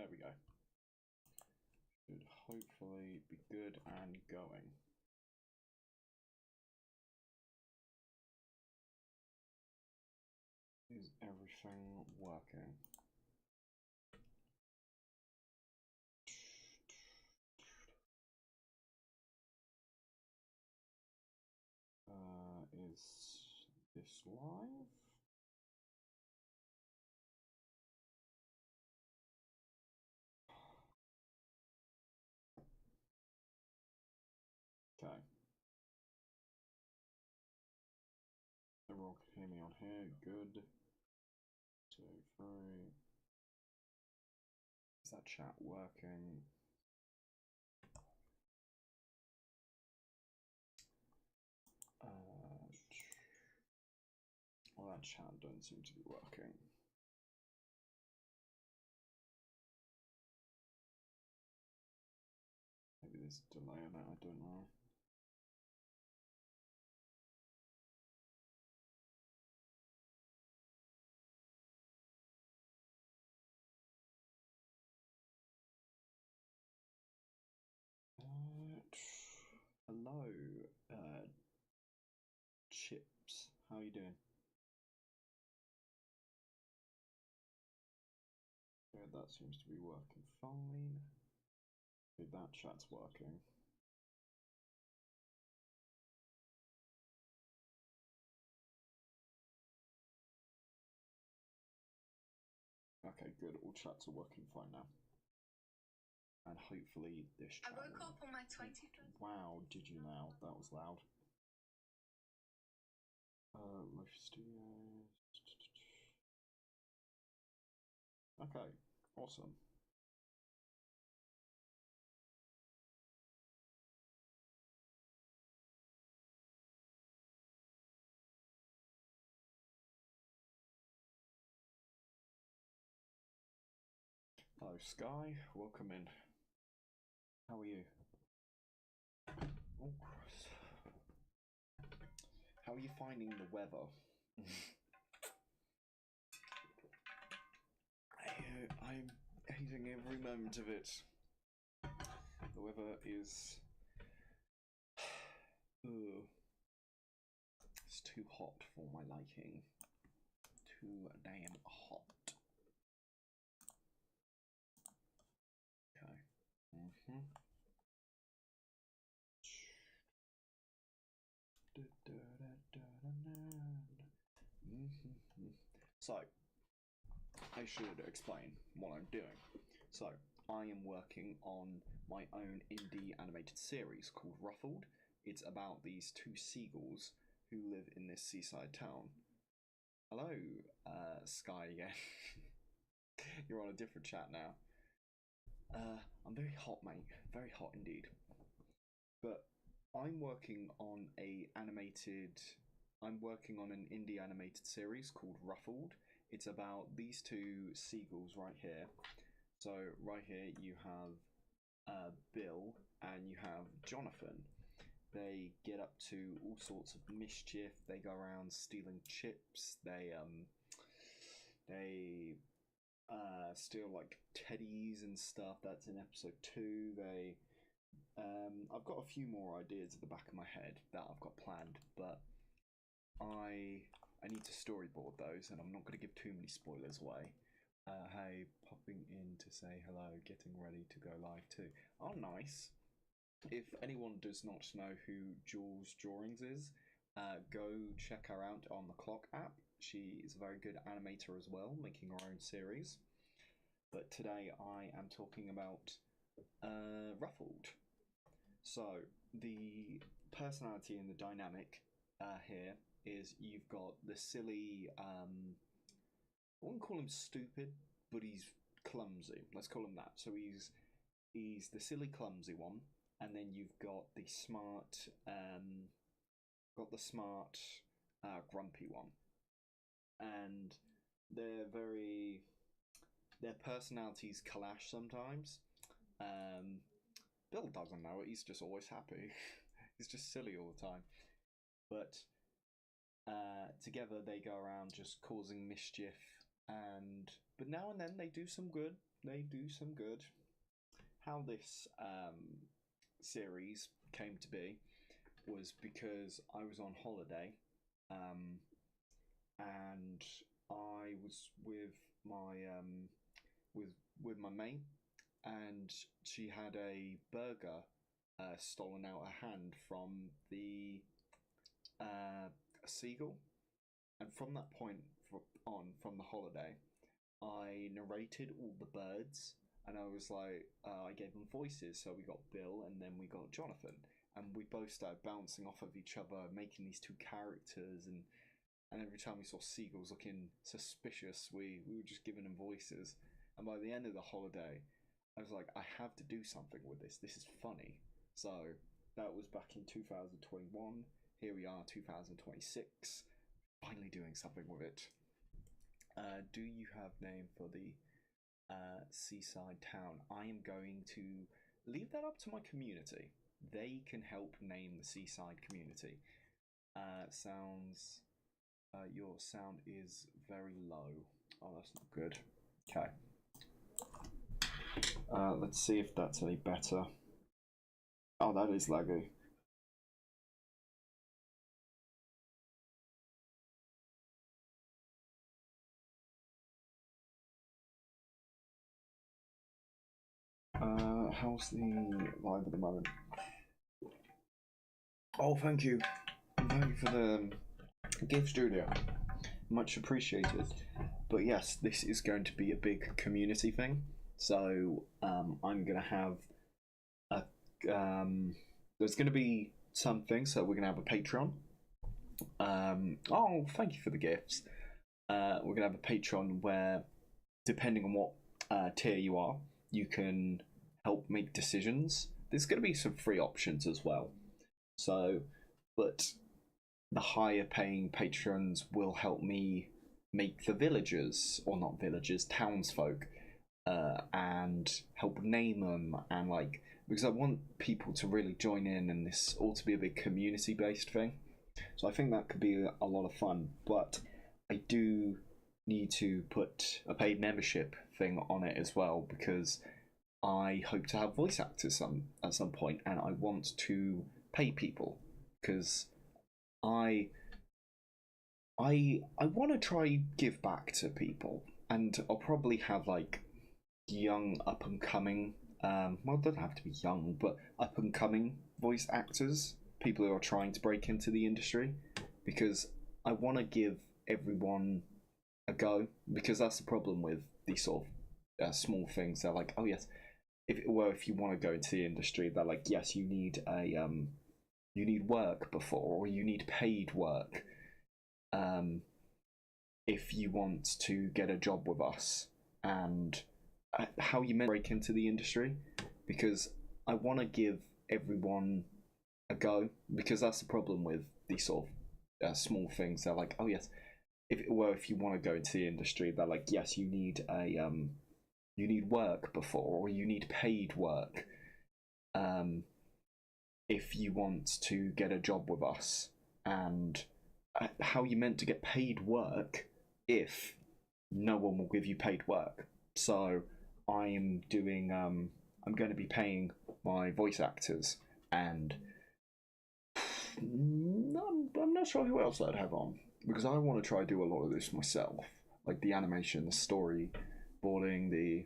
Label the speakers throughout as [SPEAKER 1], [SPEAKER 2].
[SPEAKER 1] There we go. Should hopefully be good and going. Is everything working? Is this live? Okay. Everyone can hear me on here. Good. 2, 3. Is that chat working? Well, that chat doesn't seem to be working. Maybe there's a delay on it, I don't know. Hello, Chips. How are you doing? Yeah, that seems to be working fine. Okay, that chat's working. Okay, good. All chats are working fine now. And hopefully this chat.
[SPEAKER 2] I woke up on my 20th.
[SPEAKER 1] Wow, did you now? That was loud. Life Studios. Okay, awesome. Hello, Sky. Welcome in. How are you? Oh, Christ. How are you finding the weather? I'm hating every moment of it. The weather is... It's too hot for my liking. Too damn hot. Okay. So, I should explain what I'm doing. So, I am working on my own indie animated series called Ruffled. It's about these two seagulls who live in this seaside town. Hello, Sky again. You're on a different chat now. I'm very hot, mate. Very hot indeed. But I'm working on an indie animated series called Ruffled. It's about these two seagulls right here. So right here you have Bill and you have Jonathan. They get up to all sorts of mischief. They go around stealing chips. They steal like teddies and stuff. That's in episode 2. I've got a few more ideas at the back of my head that I've got planned, but I need to storyboard those, and I'm not going to give too many spoilers away. Hey, popping in to say hello, getting ready to go live too. Oh, nice. If anyone does not know who Jules Drawings is, go check her out on the Clock app. She is a very good animator as well, making her own series. But today I am talking about Ruffled. So the personality and the dynamic here is you've got the silly, I wouldn't call him stupid, but he's clumsy. Let's call him that. So he's the silly, clumsy one, and then you've got the smart, grumpy one, and their personalities clash sometimes. Bill doesn't know it. He's just always happy. He's just silly all the time. But together they go around just causing mischief, but now and then they do some good. they do some good. How this series came to be was because I was on holiday, um, and I was my with with my mate, and she had a burger stolen out her hand from the seagull, and from that point on, from the holiday, I narrated all the birds, and I was like, I gave them voices. So we got Bill, and then we got Jonathan, and we both started bouncing off of each other, making these two characters, and every time we saw seagulls looking suspicious, we were just giving them voices. And by the end of the holiday, I was like, I have to do something with this. This is funny. So that was back in 2021. Here we are, 2026. Finally doing something with it. Do you have name for the seaside town? I am going to leave that up to my community. They can help name the seaside community. Sounds. Your sound is very low. Oh, that's not good. Okay. Let's see if that's any better. Oh, that is laggy. How's the live at the moment? Oh, thank you. Thank you for the gift studio. Much appreciated. But yes, this is going to be a big community thing. So I'm going to have a. There's going to be something. So we're going to have a Patreon. Oh, thank you for the gifts. We're going to have a Patreon where, depending on what tier you are, you can help make decisions. There's going to be some free options as well. So, but the higher paying patrons will help me make the villagers, or not villagers, townsfolk, and help name them, and like, because I want people to really join in, and this ought to be a big community based thing. So I think that could be a lot of fun, but I do need to put a paid membership thing on it as well, because I hope to have voice actors at some point, and I want to pay people, because I want to try give back to people, and I'll probably have like young up and coming, well, it doesn't have to be young, but up and coming voice actors, people who are trying to break into the industry, because I want to give everyone a go, because that's the problem with these sort of small things. They're like, oh yes, if you want to go into the industry, they're like, yes, you need you need work before, or you need paid work, if you want to get a job with us. And how you meant to break into the industry, because I want to give everyone a go, because that's the problem with these sort of small things. They're like, oh yes, if you want to go into the industry, they're like, yes, you need you need work before, or you need paid work, if you want to get a job with us. And how you meant to get paid work if no one will give you paid work? So I'm doing I'm going to be paying my voice actors, and I'm not sure who else I'd have on, because I want to try to do a lot of this myself, like the animation, the story boarding, the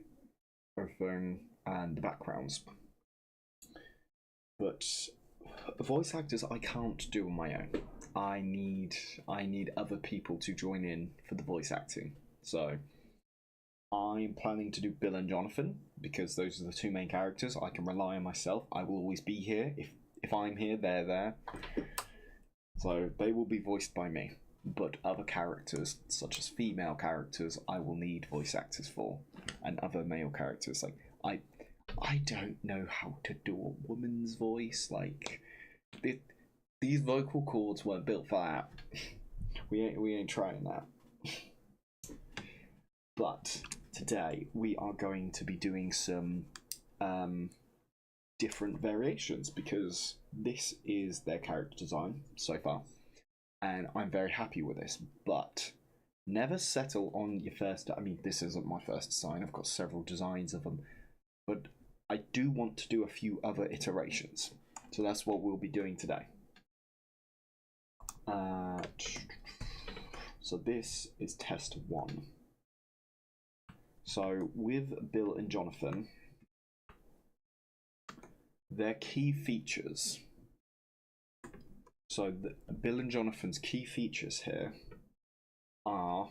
[SPEAKER 1] everything, and the backgrounds. But the voice actors I can't do on my own. I need other people to join in for the voice acting. So I'm planning to do Bill and Jonathan, because those are the two main characters. I can rely on myself. I will always be here. If I'm here, they're there. So they will be voiced by me. But other characters, such as female characters, I will need voice actors for. And other male characters, like I don't know how to do a woman's voice. Like these vocal cords weren't built for that. we ain't trying that. But today we are going to be doing some different variations, because this is their character design so far, and I'm very happy with this. But never settle on your first. I mean, this isn't my first design. I've got several designs of them, but I do want to do a few other iterations. So that's what we'll be doing today. So this is test 1. So with Bill and Jonathan, their key features. So Bill and Jonathan's key features here are,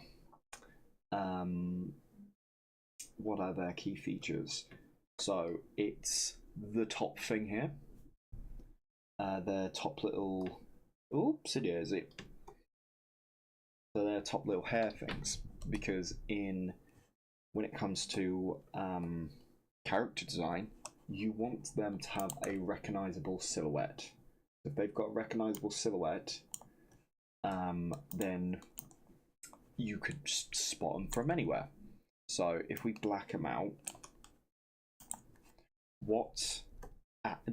[SPEAKER 1] what are their key features? So it's the top thing here. Their top little, oops, it is it. So their top little hair things, because when it comes to character design, you want them to have a recognizable silhouette. If they've got a recognizable silhouette, then you could just spot them from anywhere. So if we black them out,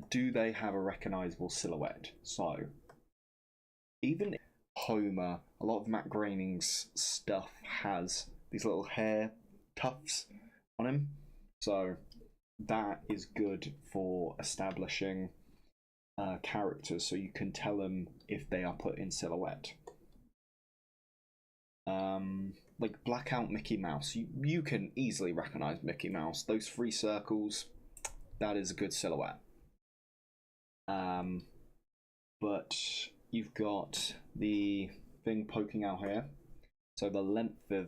[SPEAKER 1] do they have a recognizable silhouette? So even Homer, a lot of Matt Groening's stuff has these little hair tufts on him, so that is good for establishing characters, so you can tell them if they are put in silhouette. Like blackout Mickey Mouse, you can easily recognize Mickey Mouse. Those 3 circles, that is a good silhouette. But you've got the thing poking out here, so the length of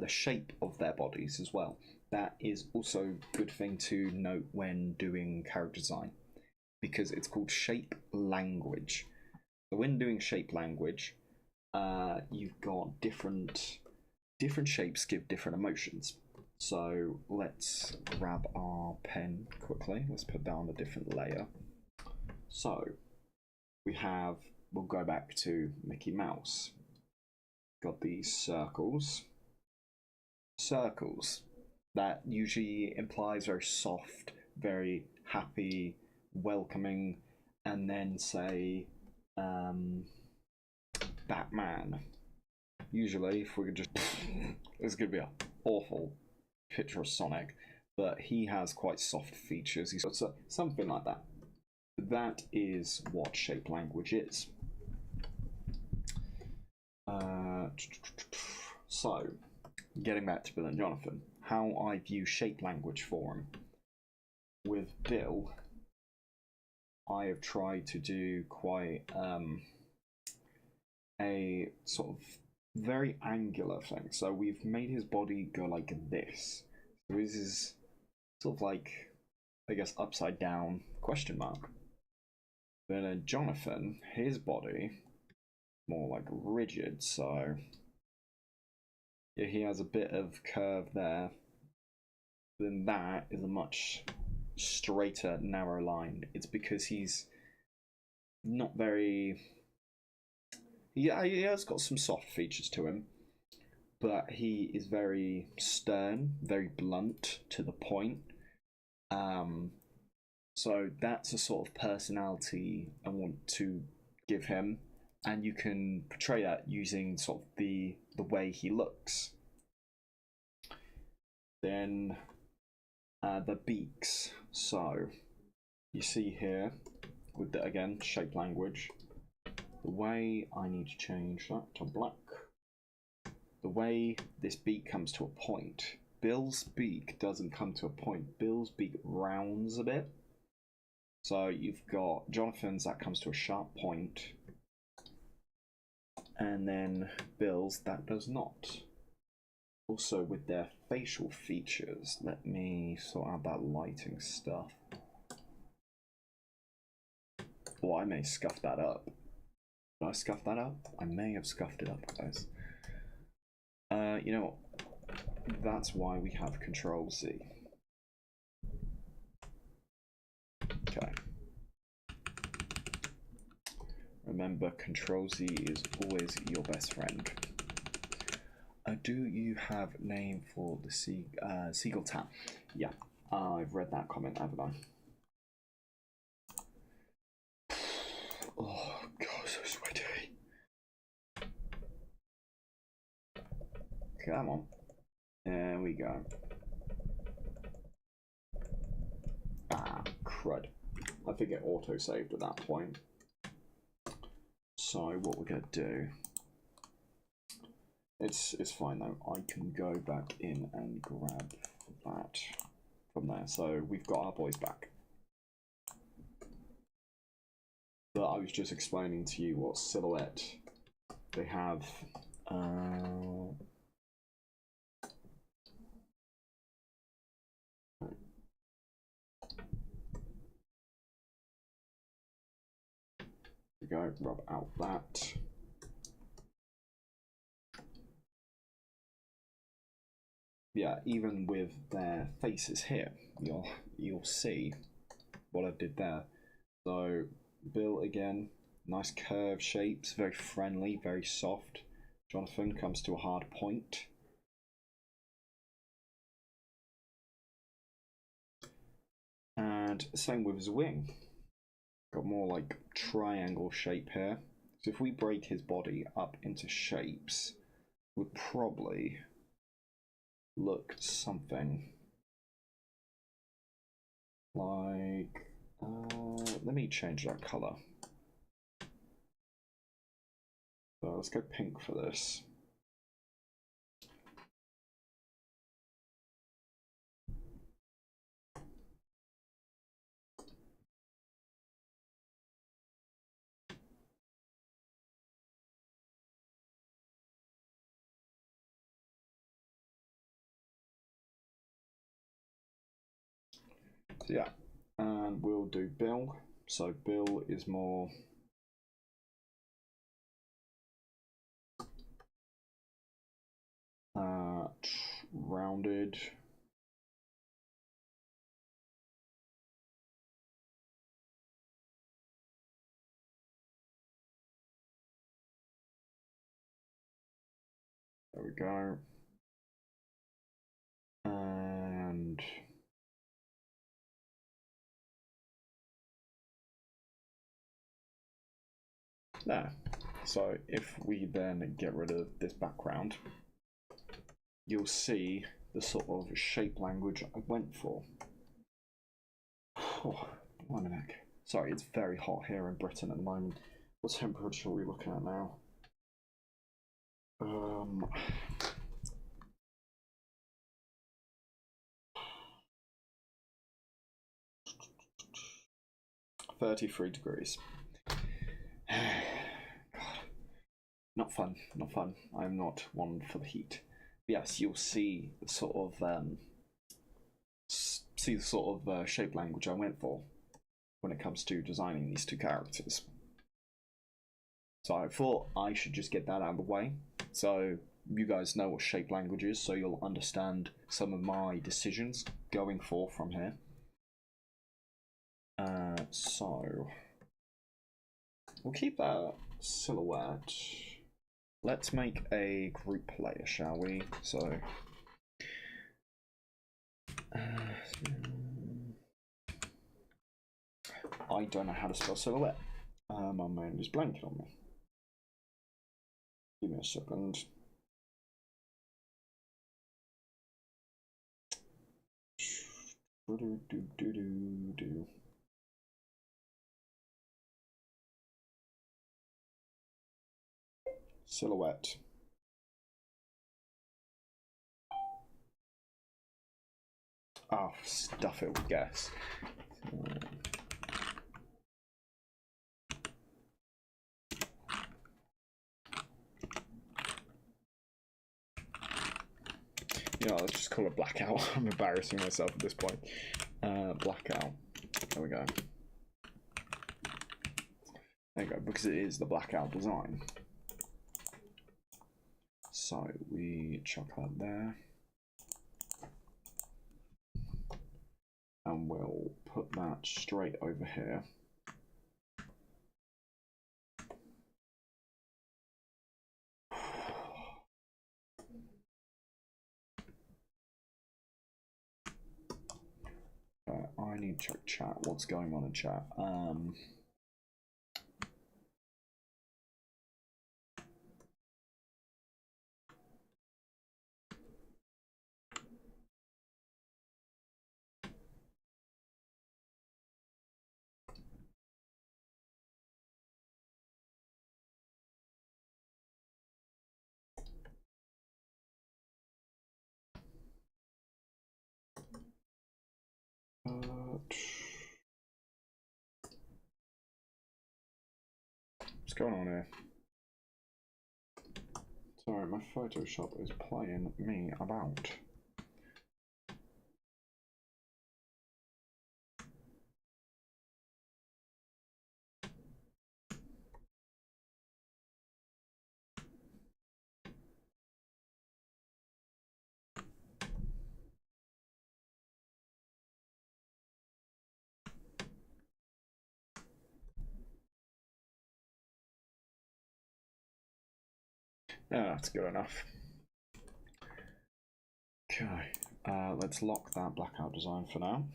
[SPEAKER 1] the shape of their bodies as well. That is also a good thing to note when doing character design, because it's called shape language. So when doing shape language, you've got different shapes give different emotions. So let's grab our pen quickly. Let's put down a different layer. So we'll go back to Mickey Mouse. Got these circles. That usually implies very soft, very happy, welcoming, and then say Batman. Usually, if we could just, it's gonna be an awful picture of Sonic, but he has quite soft features. He's got something like that. That is what shape language is. So, getting back to Bill and Jonathan, how I view shape language for him. With Bill, I have tried to do quite a sort of very angular thing. So we've made his body go like this. So this is sort of like, I guess, upside down question mark. Then Jonathan, his body, more like rigid, so yeah, he has a bit of curve there. Then that is a much straighter, narrow line. It's because he's not very... Yeah, he has got some soft features to him, but he is very stern, very blunt, to the point. So that's a sort of personality I want to give him, and you can portray that using sort of the way he looks. Then the beaks. So you see here with the, again, shape language, the way I need to change that to black. The way this beak comes to a point. Bill's beak doesn't come to a point. Bill's beak rounds a bit. So you've got Jonathan's, that comes to a sharp point. And then Bill's, that does not. Also with their facial features, let me sort out that lighting stuff. Or I may scuff that up. Did I scuff that up? I may have scuffed it up, guys. You know what? That's why we have Control Z. Okay. Remember, Control Z is always your best friend. Do you have name for the Seagull Town? Yeah, I've read that comment, haven't I? Oh god, so sweaty. Come on. There we go. Ah, crud. I think it auto-saved at that point. So what we're going to do... It's fine though. I can go back in and grab that from there. So we've got our boys back. But I was just explaining to you what silhouette they have. We go, rub out that. Yeah, even with their faces here, you'll see what I did there. So Bill again, nice curved shapes, very friendly, very soft. Jonathan comes to a hard point. And same with his wing. Got more like triangle shape here. So if we break his body up into shapes, we'd probably look something like, let me change that color. So let's go pink for this. So yeah, and we'll do Bill. So Bill is more rounded. There we go. And there. So if we then get rid of this background, you'll see the sort of shape language I went for. Oh, one minute. Sorry, it's very hot here in Britain at the moment. What temperature are we looking at now? 33 degrees. God. Not fun, not fun. I'm not one for the heat. Yes, you'll see the sort of shape language I went for when it comes to designing these two characters. So I thought I should just get that out of the way, so you guys know what shape language is, so you'll understand some of my decisions going forth from here. So we'll keep that silhouette. Let's make a group layer, shall we? So I don't know how to spell silhouette. My mind is blanking on me. Give me a second. Silhouette. Ah, stuff it, I guess. Yeah, let's just call it blackout. I'm embarrassing myself at this point. Blackout. There we go. There you go, because it is the blackout design. So we chuck that there. And we'll put that straight over here. I need to check chat. What's going on in chat? What's going on here? Sorry, my Photoshop is playing me about. Yeah, that's good enough. Okay, let's lock that blackout design for now.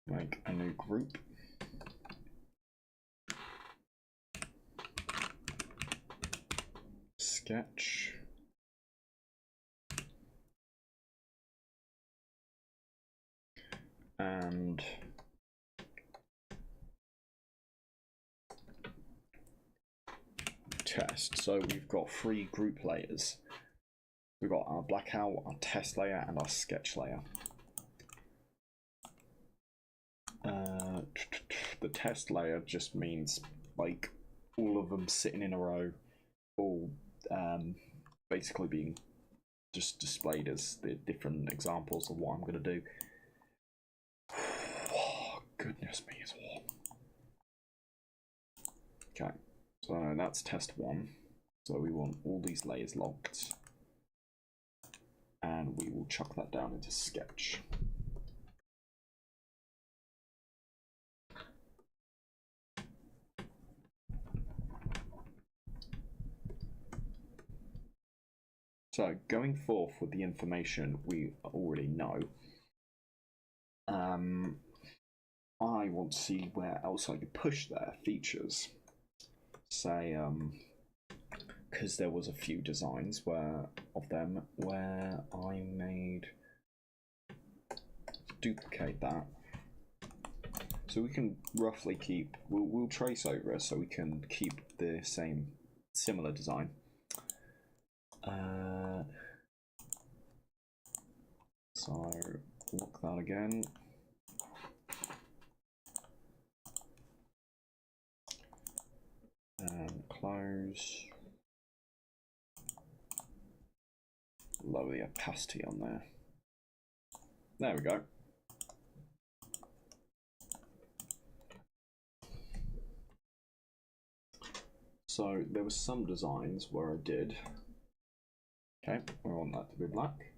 [SPEAKER 1] Make a new group. Sketch. And test. So we've got 3 group layers. We've got our blackout, our test layer, and our sketch layer. The test layer just means like all of them sitting in a row, all basically being just displayed as the different examples of what I'm going to do. Oh, goodness me, it's warm. Okay, so that's test 1. So we want all these layers locked. And we will chuck that down into sketch. So going forth with the information we already know, I want to see where else I could push their features. Say, because there was a few designs of them where I made duplicate that, so we can roughly keep. We'll trace over it so we can keep the same similar design. So lock that again. And close. Lower the opacity on there. There we go. So there were some designs where I did, okay, I want that to be black,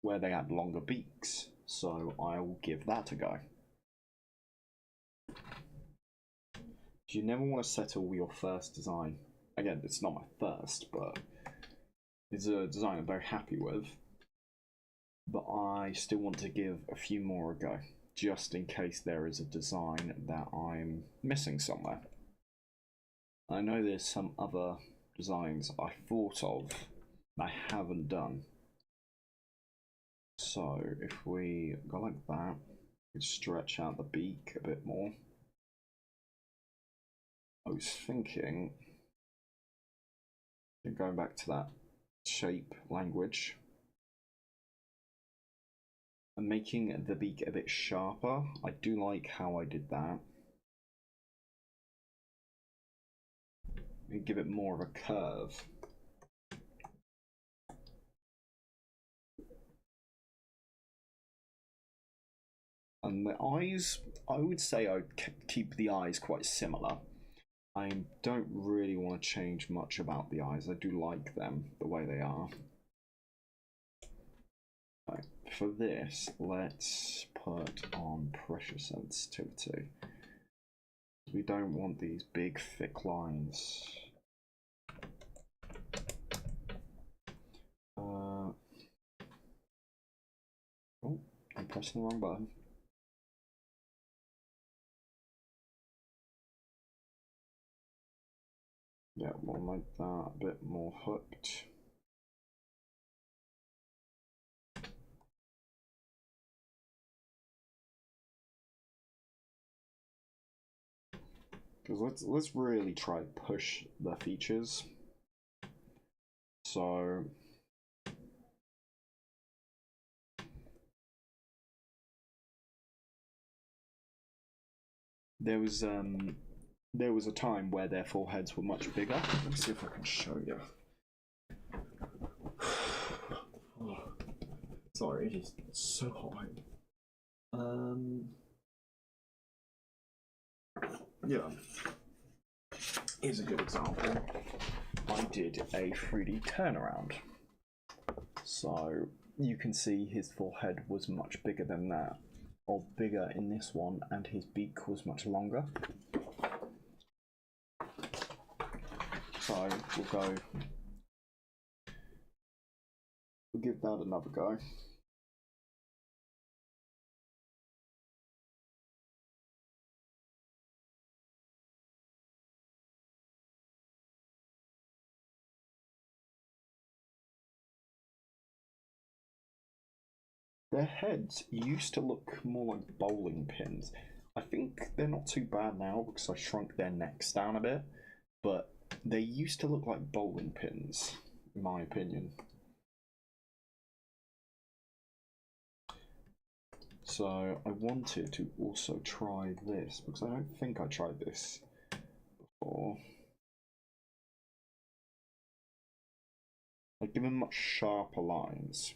[SPEAKER 1] where they had longer beaks, so I will give that a go. You never want to settle your first design. Again, it's not my first, but it's a design I'm very happy with. But I still want to give a few more a go, just in case there is a design that I'm missing somewhere. I know there's some other designs I thought of that I haven't done. So if we go like that, we stretch out the beak a bit more. I was thinking, going back to that shape language, and making the beak a bit sharper. I do like how I did that. Give it more of a curve. And the eyes, I would say I would keep the eyes quite similar. I don't really want to change much about the eyes. I do like them the way they are. Right, for this, let's put on pressure sensitivity. We don't want these big thick lines. Oh, I'm pressing the wrong button. Yeah, we'll make that a bit more hooked. Because let's really try to push the features. So there was a time where their foreheads were much bigger. Let me see if I can show you. Oh, sorry, it is so hot. Yeah. Here's a good example. I did a 3D turnaround. So you can see his forehead was much bigger than that, or bigger in this one, and his beak was much longer. So we'll give that another go. Their heads used to look more like bowling pins. I think they're not too bad now because I shrunk their necks down a bit, but they used to look like bowling pins, in my opinion. So I wanted to also try this because I don't think I tried this before. I give them much sharper lines.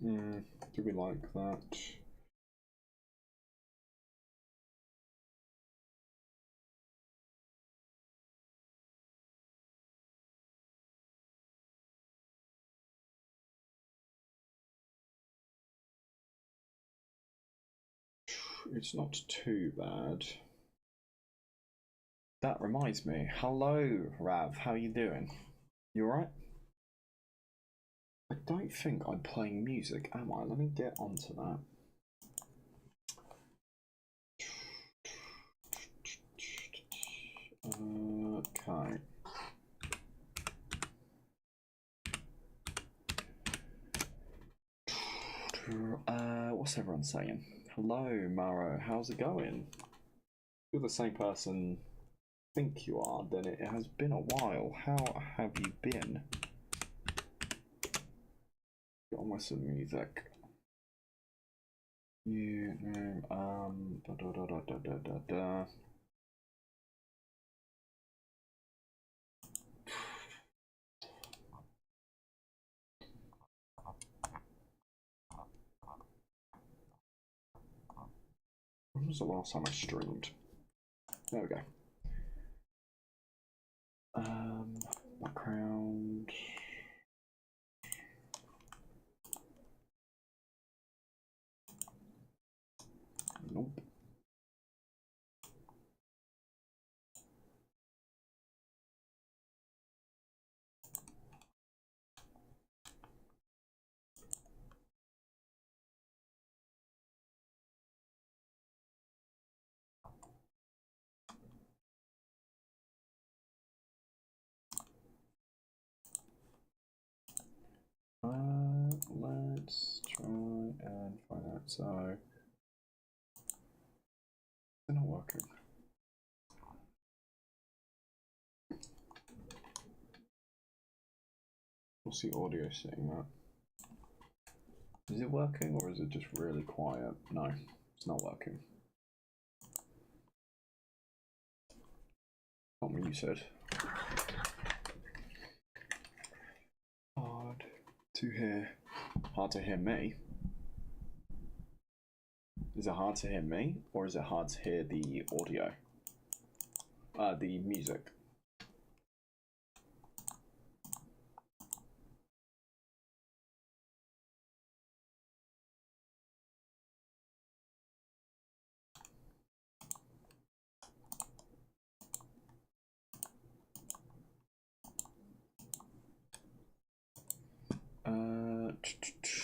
[SPEAKER 1] Do we like that? It's not too bad. That reminds me. Hello, Rav. How you doing? You alright? I don't think I'm playing music, am I? Let me get onto that. Okay. What's everyone saying? Hello, Maro. How's it going? If you're the same person I think you are, then it has been a while. How have you been? Get on with some music. You know, When was the last time I streamed? There we go. Background. Nope. Let's try and find out. So they're not working. What's the audio saying that? Is it working or is it just really quiet? No, it's not working. Not muted. Hard to hear. Hard to hear me? Is it hard to hear me or is it hard to hear the audio? The music.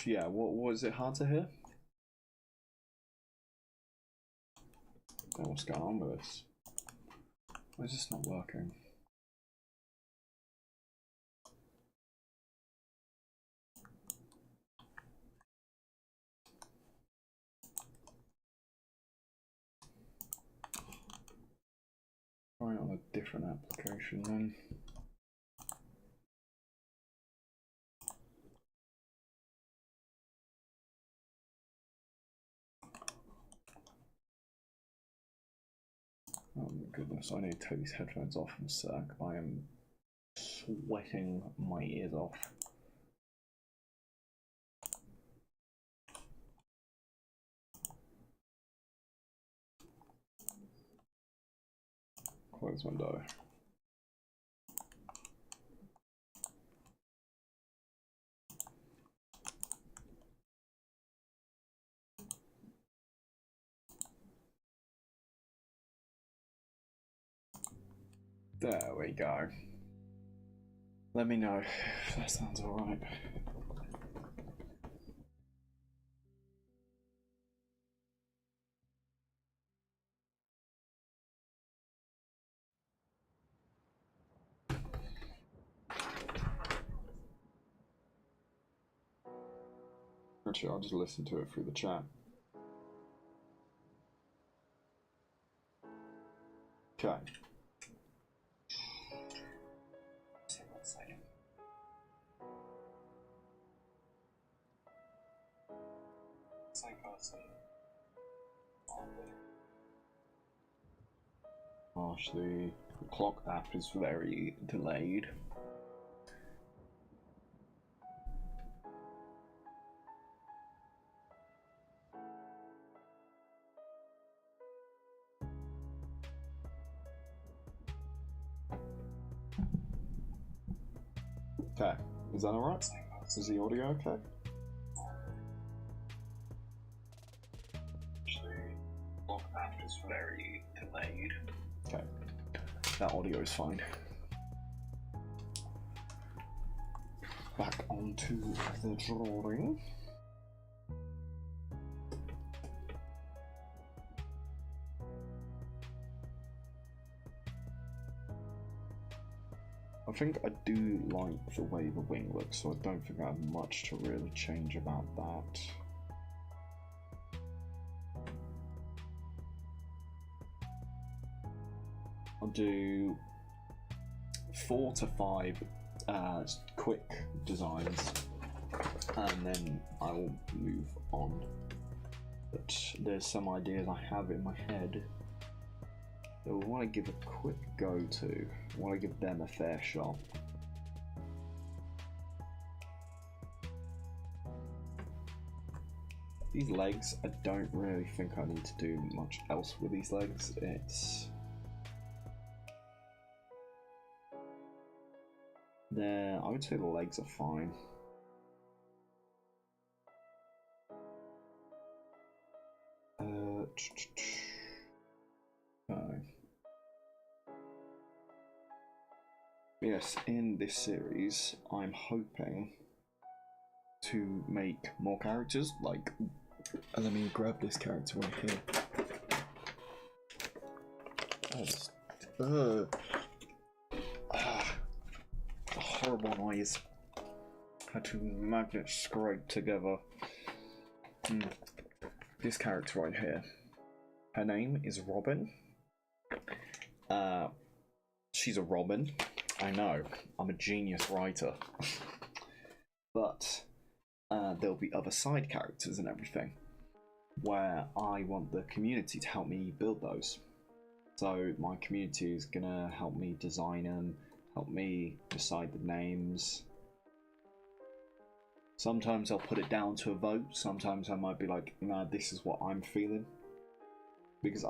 [SPEAKER 1] Yeah, what was it hard to hear? I don't know what's going on with this. Why is this not working? Try it on a different application then. Oh my goodness, I need to take these headphones off in a sec. I am sweating my ears off. Close window. There we go. Let me know if that sounds alright. Actually, I'll just listen to it through the chat. Okay. Gosh, the clock app is very delayed. Okay, is that alright? Is the audio okay? The clock app is very delayed. Okay, that audio is fine. Back onto the drawing. I think I do like the way the wing looks, so I don't think I have much to really change about that. I'll do 4 to 5 quick designs, and then I will move on. But there's some ideas I have in my head that we want to give a quick go to. I want to give them a fair shot. These legs, I don't really think I need to do much else with these legs. It's... I would say the legs are fine. Yes, in this series, I'm hoping to make more characters. Like, let me grab this character right here. Horrible noise. Had two magnets scraped together. This character right here. Her name is Robin. She's a Robin. I know, I'm a genius writer. But there'll be other side characters and everything, where I want the community to help me build those. So my community is gonna help me design them, help me decide the names. Sometimes I'll put it down to a vote, sometimes I might be like, nah, this is what I'm feeling. Because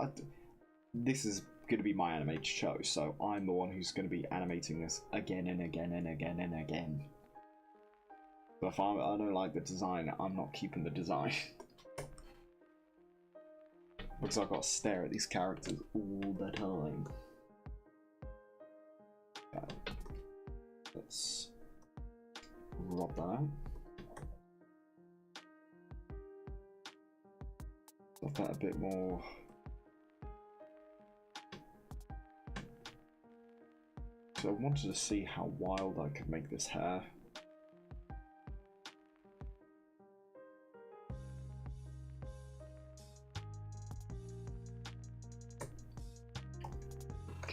[SPEAKER 1] this is going to be my animated show, so I'm the one who's going to be animating this again and again and again and again. But if I don't like the design, I'm not keeping the design. Because I've got to stare at these characters all the time. Okay. Let's rub that out. Stuff that a bit more. So I wanted to see how wild I could make this hair.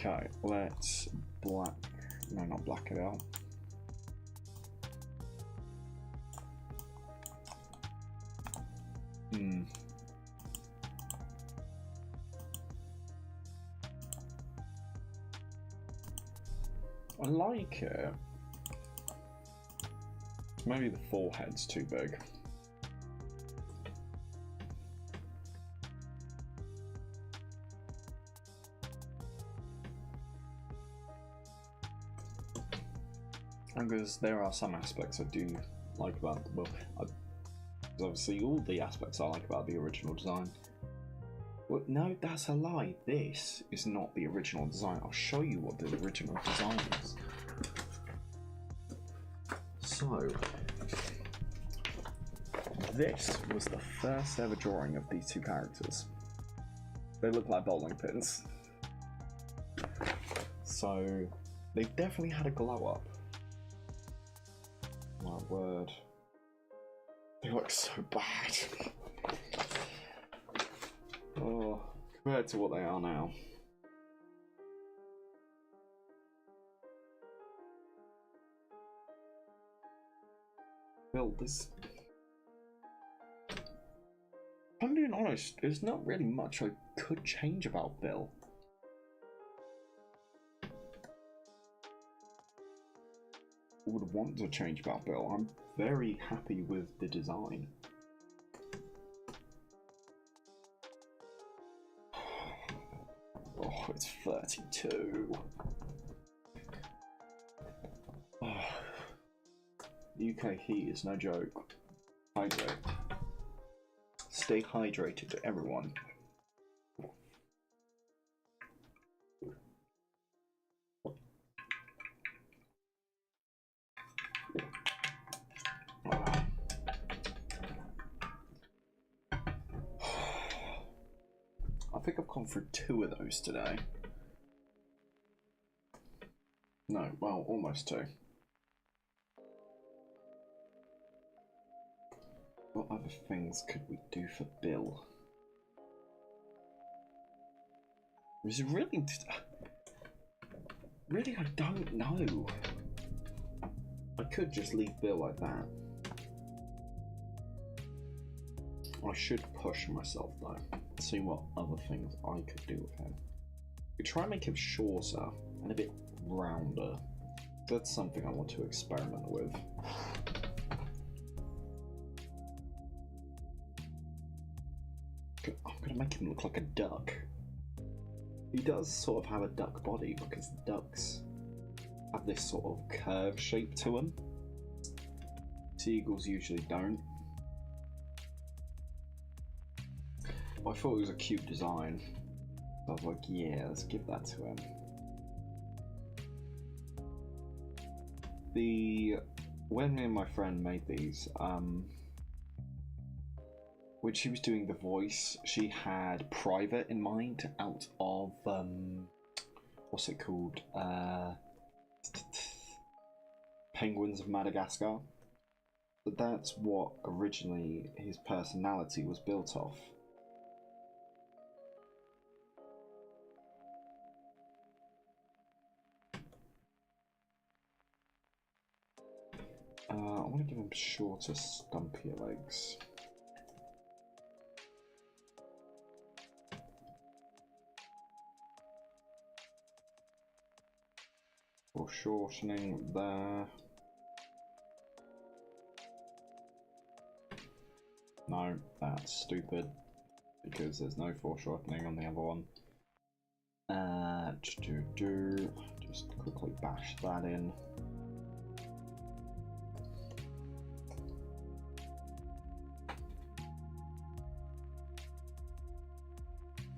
[SPEAKER 1] Okay, let's not black it out. I like it. Maybe the forehead's too big. Because there are some aspects I do like about the book. Obviously, all the aspects I like about the original design. Well, no, that's a lie. This is not the original design. I'll show you what the original design is. So, this was the first ever drawing of these two characters. They look like bowling pins. So, they definitely had a glow up. My word. They look so bad. Oh, compared to what they are now. Bill, this... I'm being honest, there's not really much I could change about Bill. Would want to change about Bill. I'm very happy with the design. Oh, it's 32. Oh. UK heat is no joke. Hydrate. Stay hydrated, everyone. I think I've gone through 2 of those today. No, well, almost 2. What other things could we do for Bill? Is it really... Really, I don't know. I could just leave Bill like that. I should push myself though. See what other things I could do with him. We try and make him shorter and a bit rounder. That's something I want to experiment with. I'm gonna make him look like a duck. He does sort of have a duck body because ducks have this sort of curve shape to them. Seagulls usually don't. I thought it was a cute design. I was like, yeah, let's give that to him. When me and my friend made these, when she was doing the voice, she had Private in mind out of, what's it called? Penguins of Madagascar. But that's what originally his personality was built off. I want to give him shorter, stumpier legs. Foreshortening there. No, that's stupid because there's no foreshortening on the other one. Just quickly bash that in.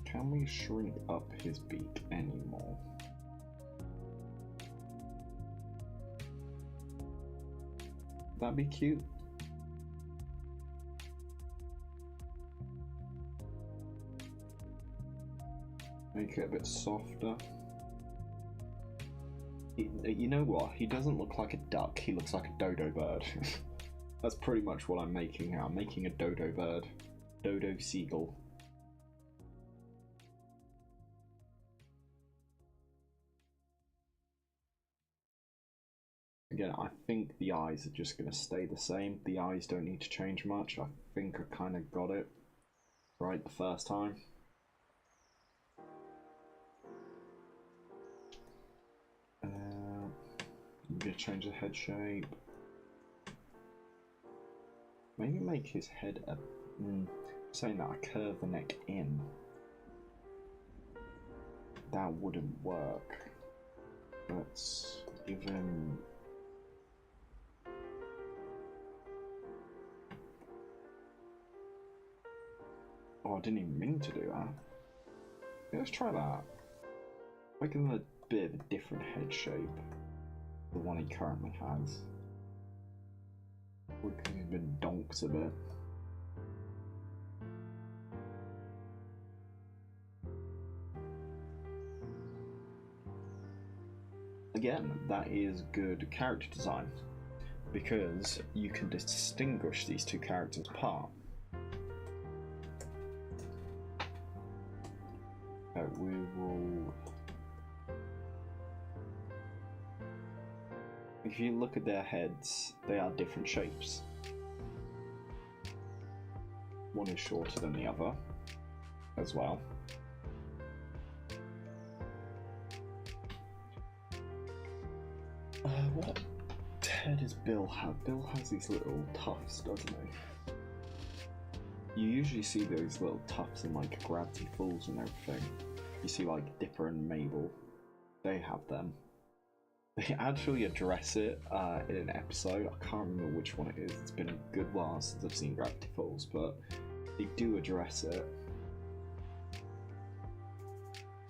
[SPEAKER 1] Can we shrink up his beak anymore? That'd be cute. Make it a bit softer. You know what? He doesn't look like a duck, he looks like a dodo bird. That's pretty much what I'm making now. I'm making a dodo bird. Dodo seagull. Again, I think the eyes are just going to stay the same. The eyes don't need to change much. I think I kind of got it right the first time. I'm going to change the head shape. Maybe make his head a... saying that, I curve the neck in. That wouldn't work. Let's give him... Oh, I didn't even mean to do that. Yeah, let's try that. Make him a bit of a different head shape. The one he currently has. Because he's been donked a bit. Again, that is good character design, because you can distinguish these two characters apart. We will... If you look at their heads, they are different shapes. One is shorter than the other, as well. What head does Bill have? Bill has these little tufts, doesn't he? You usually see those little tufts in like Gravity Falls and everything. You see like Dipper and Mabel. They have them. They actually address it in an episode. I can't remember which one it is. It's been a good while since I've seen Gravity Falls, but they do address it.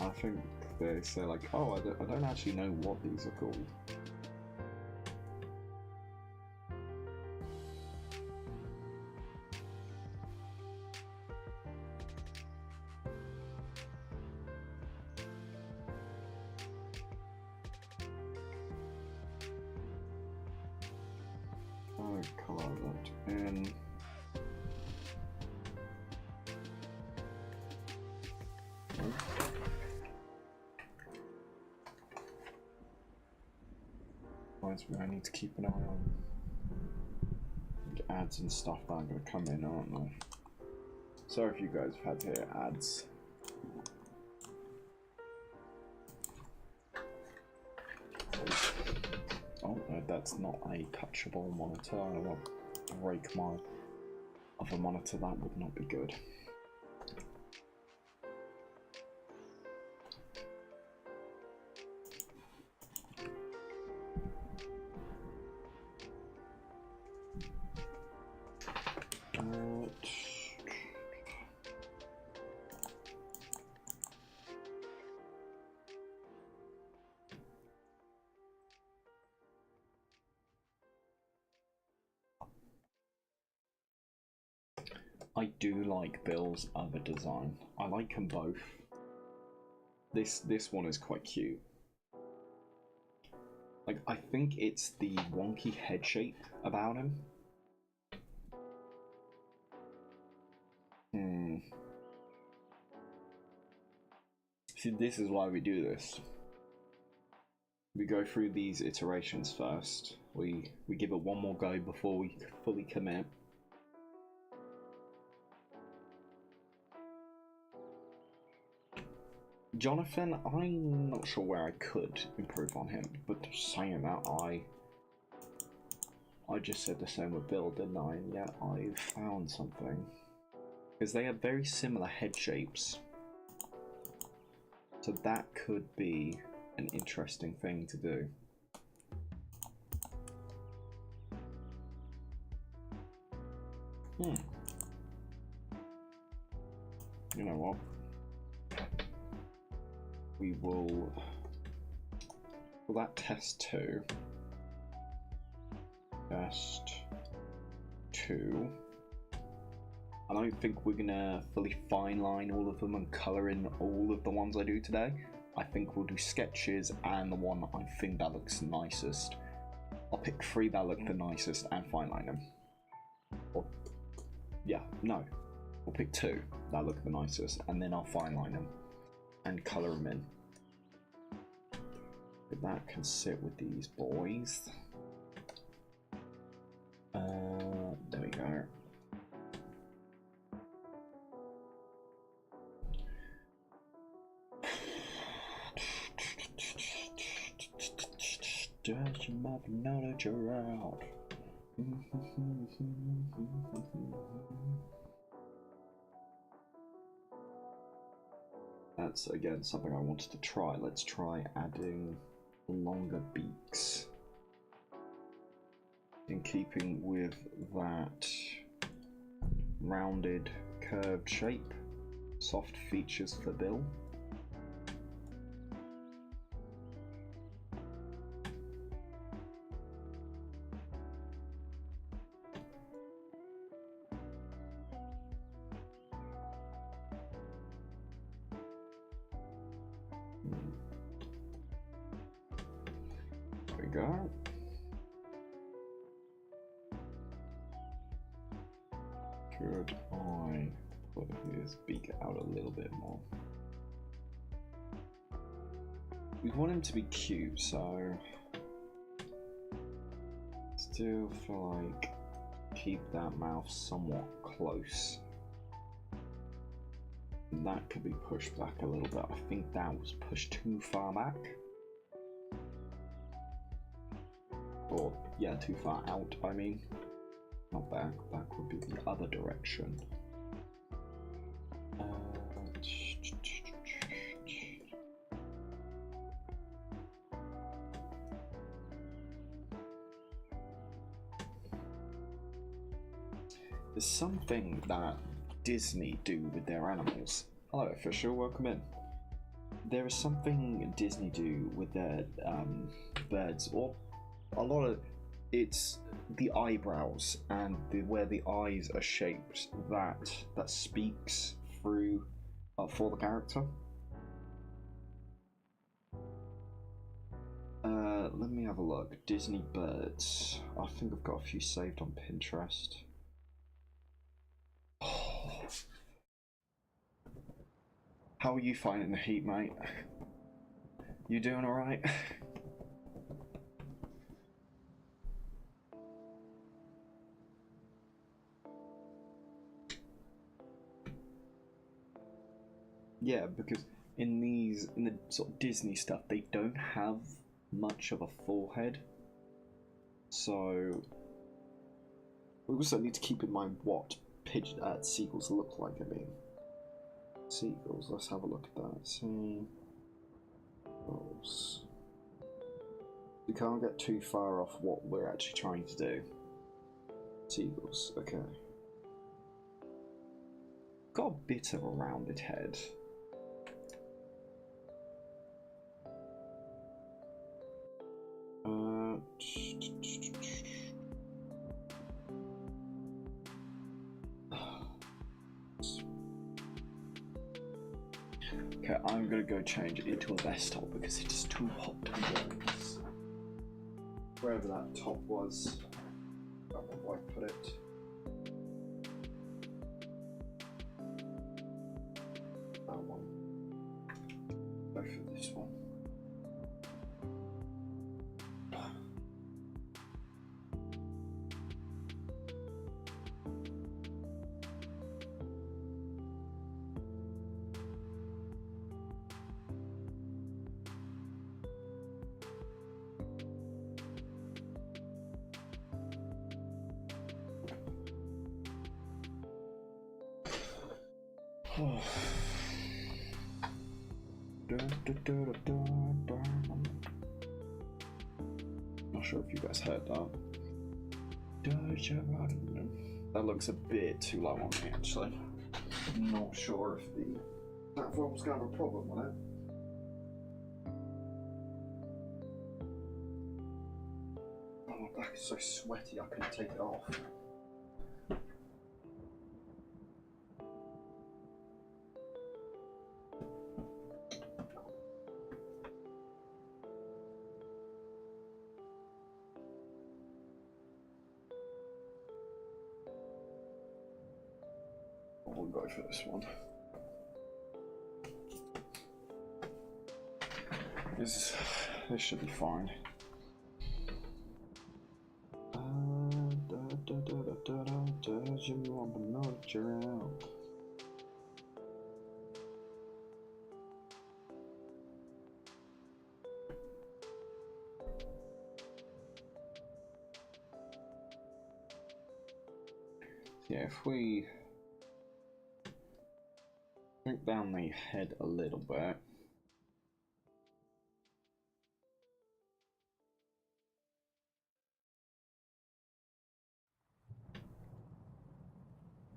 [SPEAKER 1] I think they say like, oh, I don't actually know what these are called. Colour that in. Reminds me, I need to keep an eye on the ads and stuff that are going to come in, aren't they? Sorry if you guys have had to hear ads. Oh, no, that's not a touchable monitor. I will break my other monitor. That would not be good. I do like Bill's other design. I like them both. This one is quite cute. Like, I think it's the wonky head shape about him. See, this is why we do this. We go through these iterations first. We give it one more go before we fully commit. Jonathan, I'm not sure where I could improve on him, but saying that, I just said the same with Bill, didn't I? And yeah, I found something. Because they have very similar head shapes. So that could be an interesting thing to do. You know what? We will that test 2. Test 2. I don't think we're gonna fully fine line all of them and colour in all of the ones I do today. I think we'll do sketches and the one I think that looks nicest. I'll pick 3 that look the nicest and fine line them. Or, yeah, no. We'll pick 2 that look the nicest and then I'll fine line them and colour them in. But that can sit with these boys. Does your mother know that you're out? That's again something I wanted to try. Let's try adding longer beaks. In keeping with that rounded, curved shape, soft features for Bill. There we go. Could I put his beak out a little bit more? We want him to be cute, so still feel like keep that mouth somewhat close. That could be pushed back a little bit. I think that was pushed too far back. Or, yeah, too far out, I mean. Not back, back would be the other direction. There's something that Disney do with their animals. Hello, official, welcome in. There is something Disney do with their birds, or a lot of it's the eyebrows and where the eyes are shaped that speaks through for the character. Let me have a look. Disney birds. I think I've got a few saved on Pinterest. How are you finding the heat, mate? You doing alright? Yeah, because in the sort of Disney stuff, they don't have much of a forehead. So we also need to keep in mind what seagulls look like, I mean. Seagulls, let's have a look at that. Seagulls. We can't get too far off what we're actually trying to do. Seagulls, okay. Got a bit of a rounded head. Okay, I'm gonna go change it into a vest top because it's too hot to wear. Wherever that top was, I don't know where I put it. That one. Go for this one. Not sure if you guys heard that. That looks a bit too low on me, actually. Not sure if the platform's gonna have a problem with it. Oh, my back is so sweaty I couldn't take it off. We'll go for this one. This should be fine. Does you want to know that you're out? Yeah, if we shrink down the head a little bit.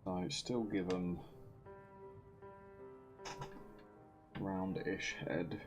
[SPEAKER 1] So still give them round-ish head.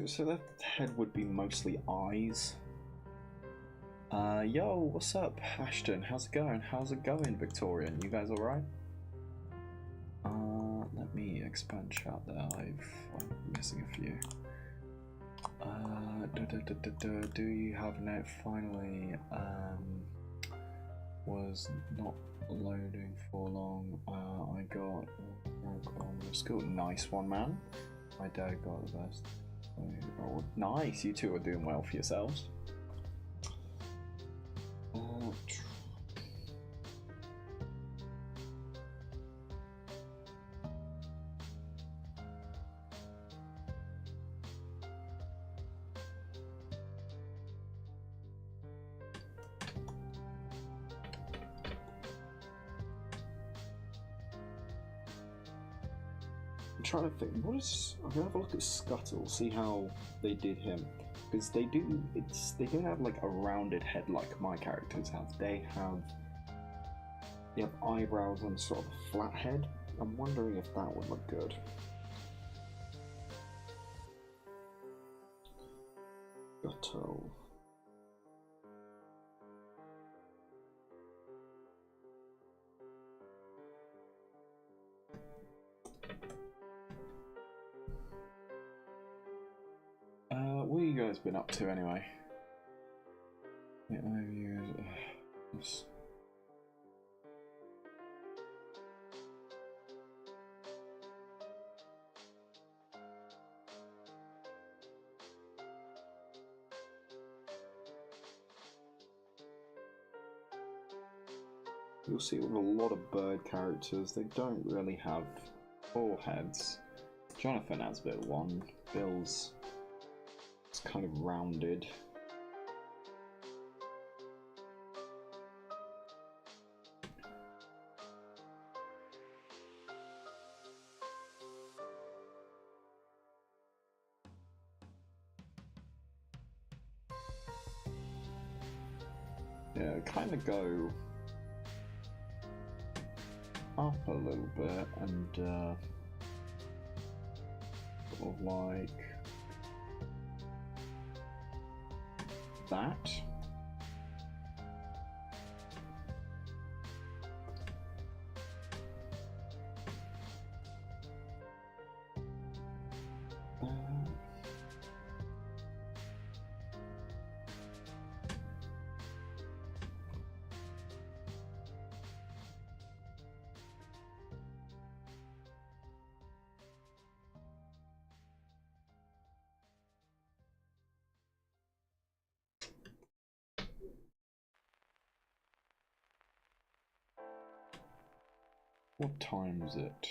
[SPEAKER 1] So that head would be mostly eyes. Yo, what's up, Ashton? How's it going? How's it going, Victorian? You guys alright? Let me expand chat there. I'm missing a few. Do you have net? Finally, was not loading for long. I got on the school. Nice one, man. My dad got the best. Oh, nice, you two are doing well for yourselves. I'm trying to think. I'm gonna have a look at Scuttle, see how they did him, because they don't have like a rounded head like my characters have. They have eyebrows and sort of a flat head. I'm wondering if that would look good. Scuttle. What have you guys been up to anyway? You'll see with a lot of bird characters, they don't really have four heads. Jonathan has a bit of one. Bill's it's kind of rounded. Yeah, kind of go up a little bit and sort of like that. What time is it?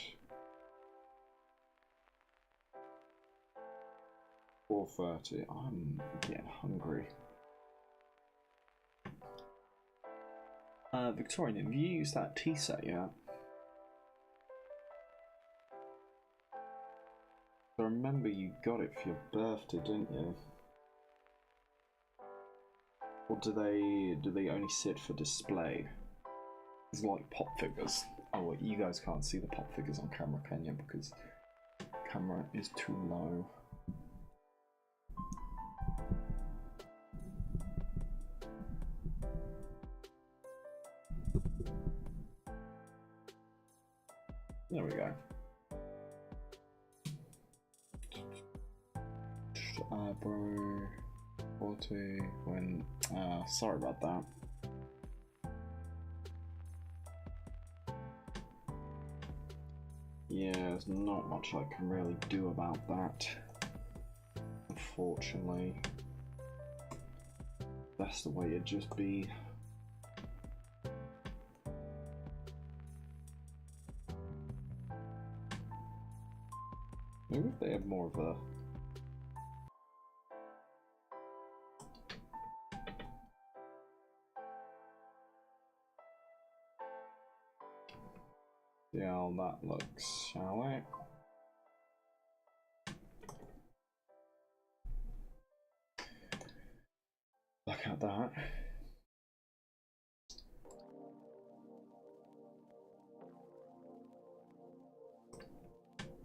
[SPEAKER 1] 4:30. I'm getting hungry. Victorian, have you used that tea set yet? I remember you got it for your birthday, didn't you? Or do they only sit for display? It's like pop figures. Oh, wait, you guys can't see the pop figures on camera, can you? Because the camera is too low. There we go. Bro, 40 when. Sorry about that. Yeah, there's not much I can really do about that, unfortunately. That's the way it'd just be. Maybe if they had more of a... See how that looks, shall we? Look at that.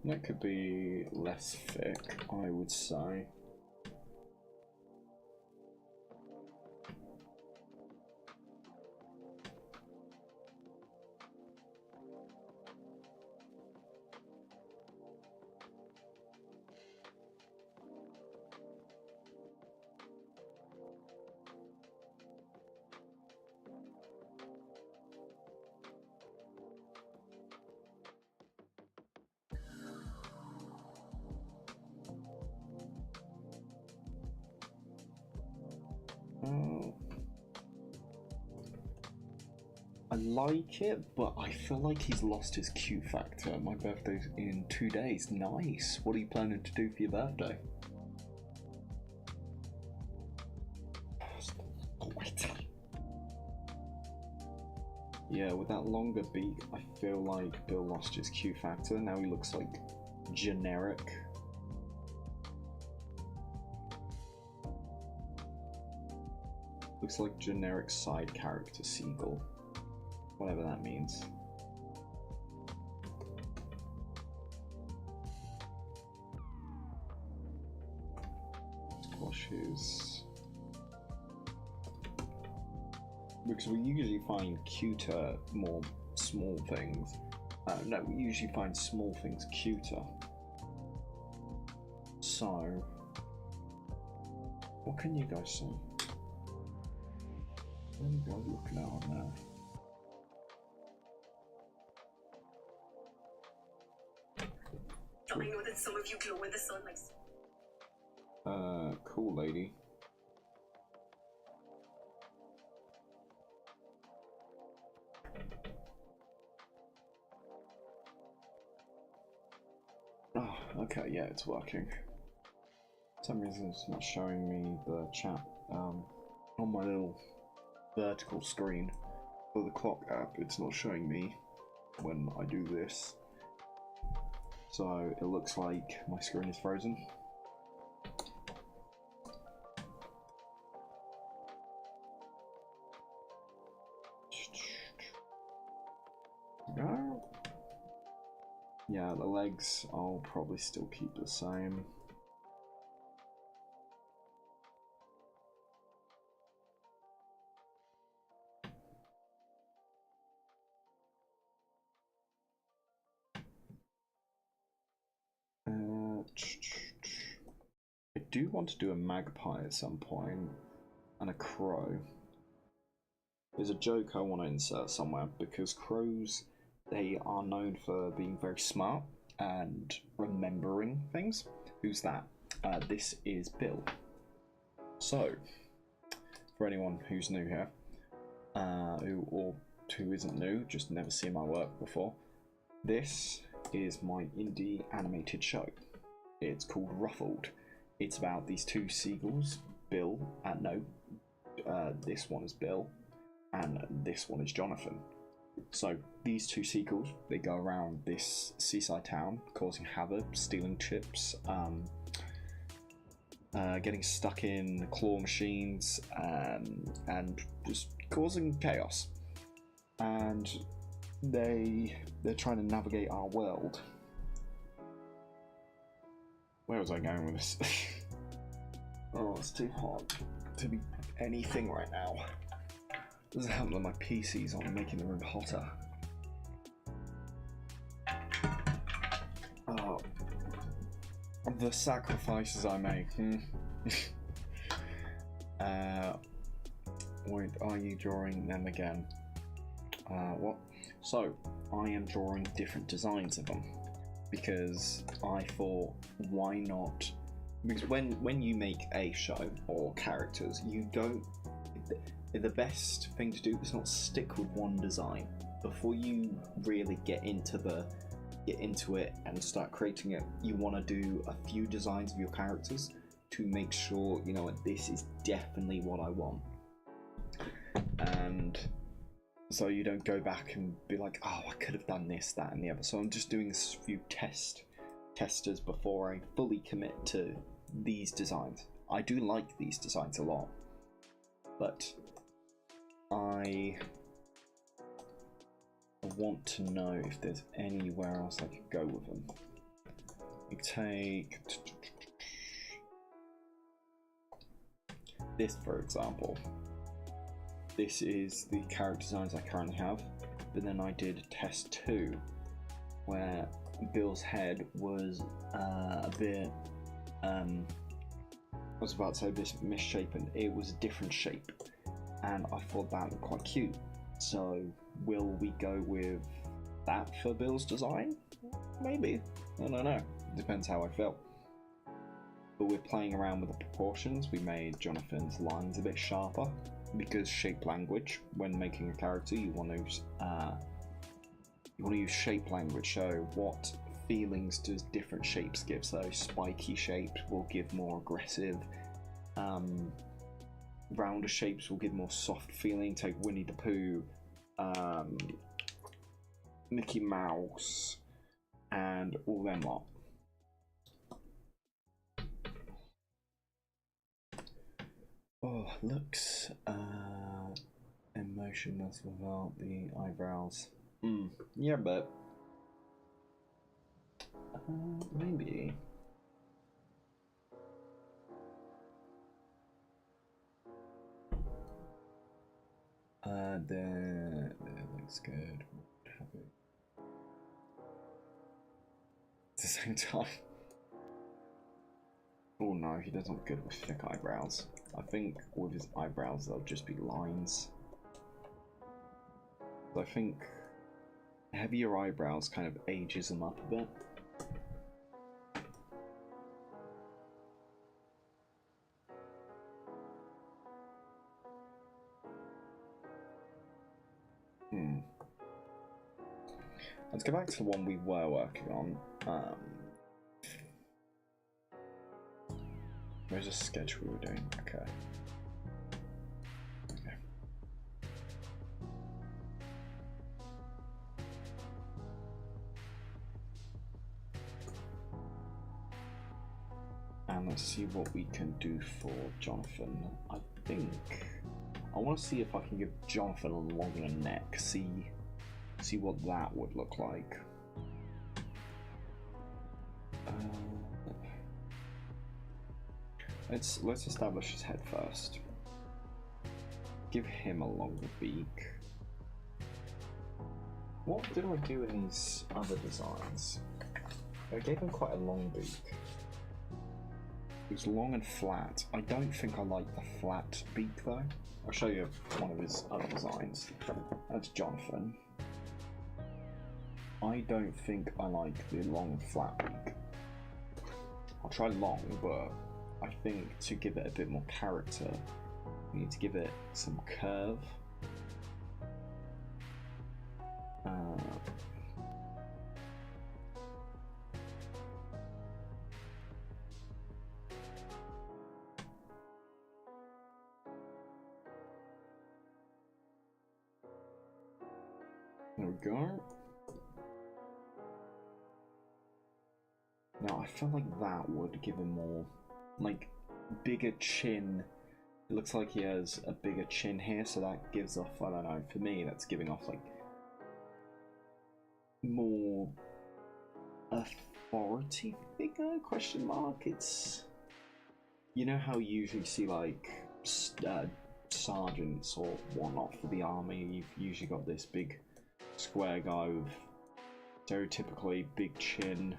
[SPEAKER 1] That could be less thick, I would say. I like it, but I feel like he's lost his Q factor. My birthday's in 2 days. Nice. What are you planning to do for your birthday? Yeah, with that longer beak, I feel like Bill lost his Q factor. Now he looks like generic. Looks like generic side character Seagull. Whatever that means. Squashes. Because we usually find cuter, more small things. No, we usually find small things cuter. So, what can you guys see? What are you guys looking at on there?
[SPEAKER 2] I know that some of you glow in the sun like...
[SPEAKER 1] Cool lady. Oh, okay, yeah, it's working. For some reason it's not showing me the chat on my little vertical screen for the clock app. It's not showing me when I do this. So it looks like my screen is frozen. No. Yeah, the legs I'll probably still keep the same. I do want to do a magpie at some point, and a crow. There's a joke I want to insert somewhere, because crows, they are known for being very smart and remembering things. Who's that? This is Bill. So, for anyone who's new here, who isn't new, just never seen my work before, this is my indie animated show. It's called Ruffled. It's about these two seagulls, Bill, this one is Bill, and this one is Jonathan. So these two seagulls, they go around this seaside town, causing havoc, stealing chips, getting stuck in claw machines, and just causing chaos. And they're trying to navigate our world. Where was I going with this? Oh, it's too hot to be anything right now. Doesn't help that my PC's on, making the room hotter. Oh, the sacrifices I make. Wait, are you drawing them again? What? So, I am drawing different designs of them. because I thought, why not? Because when you make a show or characters, you don't. The best thing to do is not stick with one design before you really get into it and start creating it. You want to do a few designs of your characters to make sure, you know, this is definitely what I want, and so you don't go back and be like, oh, I could have done this, that, and the other. So I'm just doing a few testers before I fully commit to these designs. I do like these designs a lot, but I want to know if there's anywhere else I could go with them. You take this, for example. This is the character designs I currently have, but then I did test 2, where Bill's head was a bit, I was about to say this misshapen. It was a different shape, and I thought that looked quite cute. So will we go with that for Bill's design? Maybe. I don't know. Depends how I feel. But we're playing around with the proportions. We made Jonathan's lines a bit sharper, because shape language, when making a character, you want to use shape language. So what feelings does different shapes give? So spiky shapes will give more aggressive, rounder shapes will give more soft feeling. Take Winnie the Pooh, Mickey Mouse, and all them lot. Oh, looks emotionless without the eyebrows. Yeah, but maybe. There looks good. At the same time. Oh no, he doesn't look good with thick eyebrows. I think with his eyebrows they'll just be lines. I think heavier eyebrows kind of ages them up a bit. Let's go back to the one we were working on. Where's the sketch we were doing? Okay. And let's see what we can do for Jonathan. I think I want to see if I can give Jonathan a longer neck. See what that would look like. Let's establish his head first. Give him a longer beak. What did I do in these other designs? I gave him quite a long beak. It was long and flat. I don't think I like the flat beak though. I'll show you one of his other designs. That's Jonathan. I don't think I like the long flat beak. I'll try long, but I think to give it a bit more character, we need to give it some curve. There we go. Now I feel like that would give him more, like, bigger chin. It looks like he has a bigger chin here, so that gives off, I don't know, for me that's giving off like more authority figure, question mark. It's, you know how you usually see like sergeants or whatnot for the army, you've usually got this big square guy with stereotypically big chin,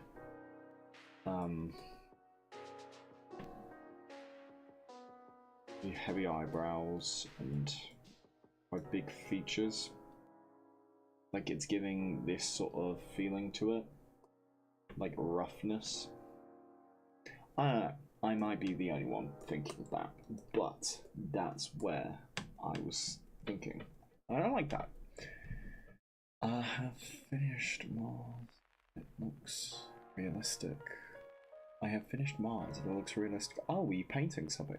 [SPEAKER 1] heavy eyebrows and quite big features. Like, it's giving this sort of feeling to it. like roughness. I don't know. I might be the only one thinking of that, but that's where I was thinking. I don't like that. I have finished Mars. It looks realistic. I have finished Mars. It looks realistic. Oh, are you painting something?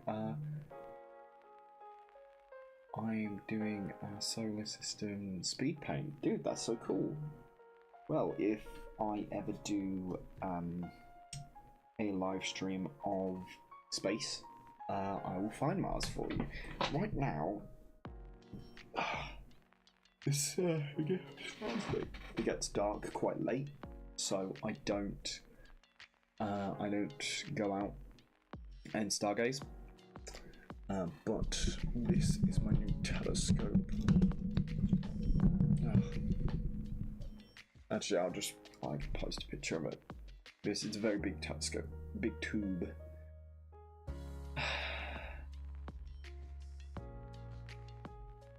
[SPEAKER 1] I'm doing a solar system speed paint. Dude, that's so cool. Well, if I ever do a live stream of space, I will find Mars for you. Right now, it gets dark quite late, so I don't go out and stargaze. But this is my new telescope. Actually, I'll post a picture of it. This is a very big telescope, big tube.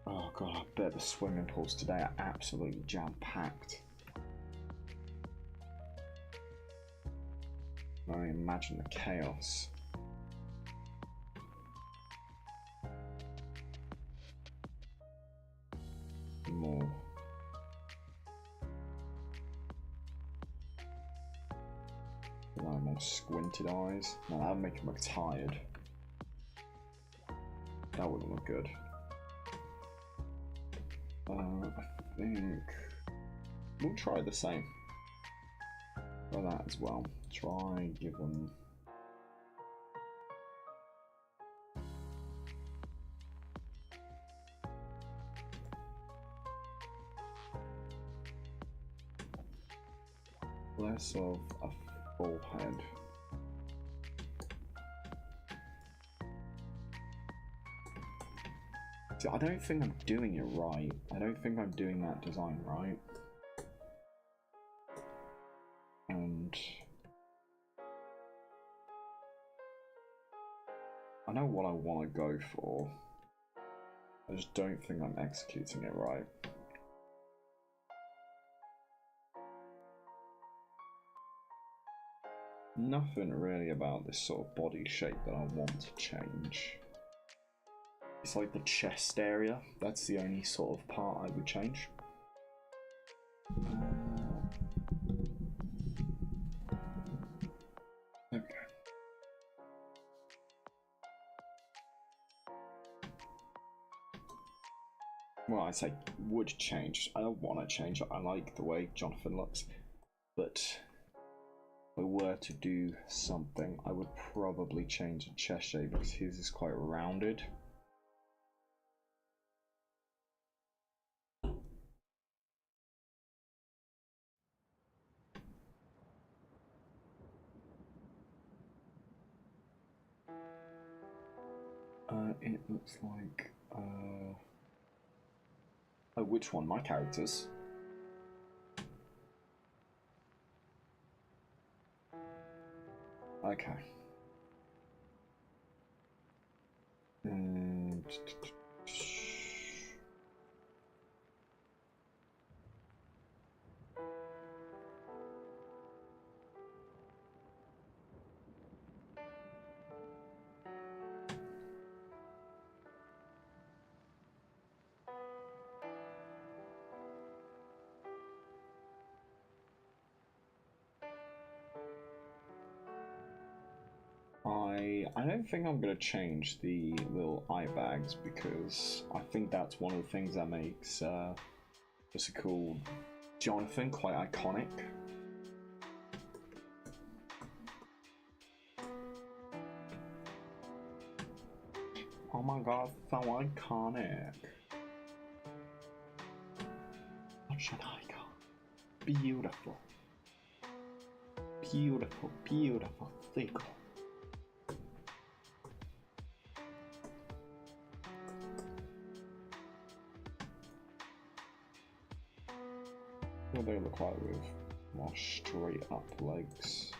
[SPEAKER 1] Oh god, I bet the swimming pools today are absolutely jam-packed. I imagine the chaos. More. More squinted eyes. No, that would make him look tired. That wouldn't look good. I think we'll try the same for that as well. Try give them. Less of a full head. See, I don't think I'm doing it right. I don't think I'm doing that design right. And I know what I want to go for. I just don't think I'm executing it right. Nothing really about this sort of body shape that I want to change. It's like the chest area. That's the only sort of part I would change. There we go. Well, I say would change. I don't want to change. I like the way Jonathan looks, but if I were to do something, I would probably change the chest shape because his is quite rounded. It looks like oh, which one? My characters. Okay. I don't think I'm going to change the little eye bags because I think that's one of the things that makes just a cool Jonathan quite iconic. Oh my god, so iconic. Such an icon. Beautiful. Beautiful, beautiful sequel. What do they look like with more straight up legs?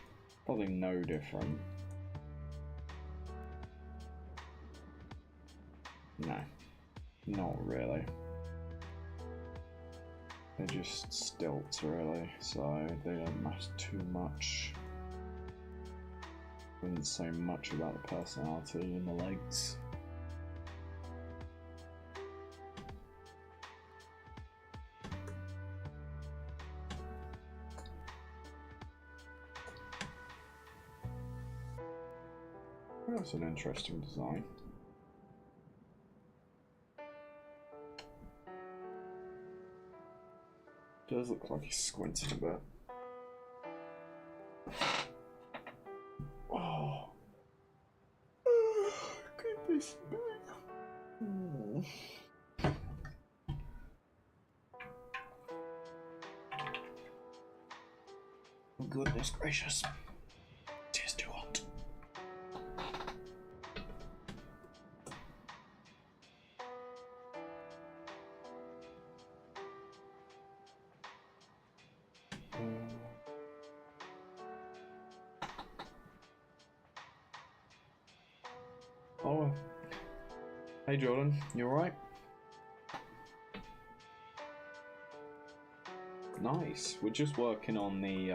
[SPEAKER 1] Probably no different. No, not really. They're just stilts, really, so they don't matter too much. Wouldn't say much about the personality in the legs. That's an interesting design. Does look like he's squinting a bit. Oh, goodness me. Goodness gracious. It is too hot. Oh, hey Jordan, you alright? Nice. We're just working on the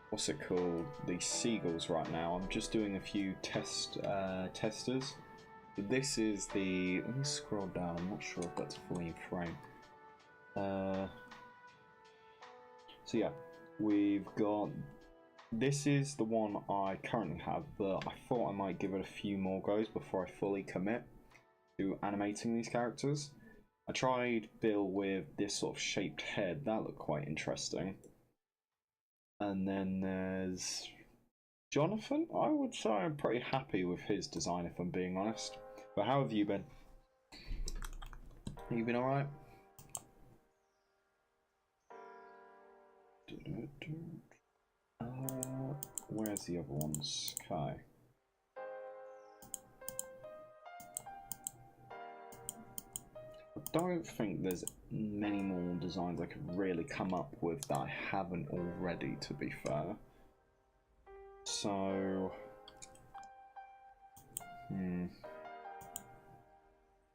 [SPEAKER 1] what's it called? The seagulls right now. I'm just doing a few testers. But this is the. Let me scroll down. I'm not sure if that's fully in frame. So yeah, we've got. This is the one I currently have, but I thought I might give it a few more goes before I fully commit to animating these characters. I tried Bill with this sort of shaped head, that looked quite interesting. And then there's Jonathan. I would say I'm pretty happy with his design if I'm being honest. But how have you been? Have you been alright? Where's the other ones? Okay. I don't think there's many more designs I could really come up with that I haven't already, to be fair. So...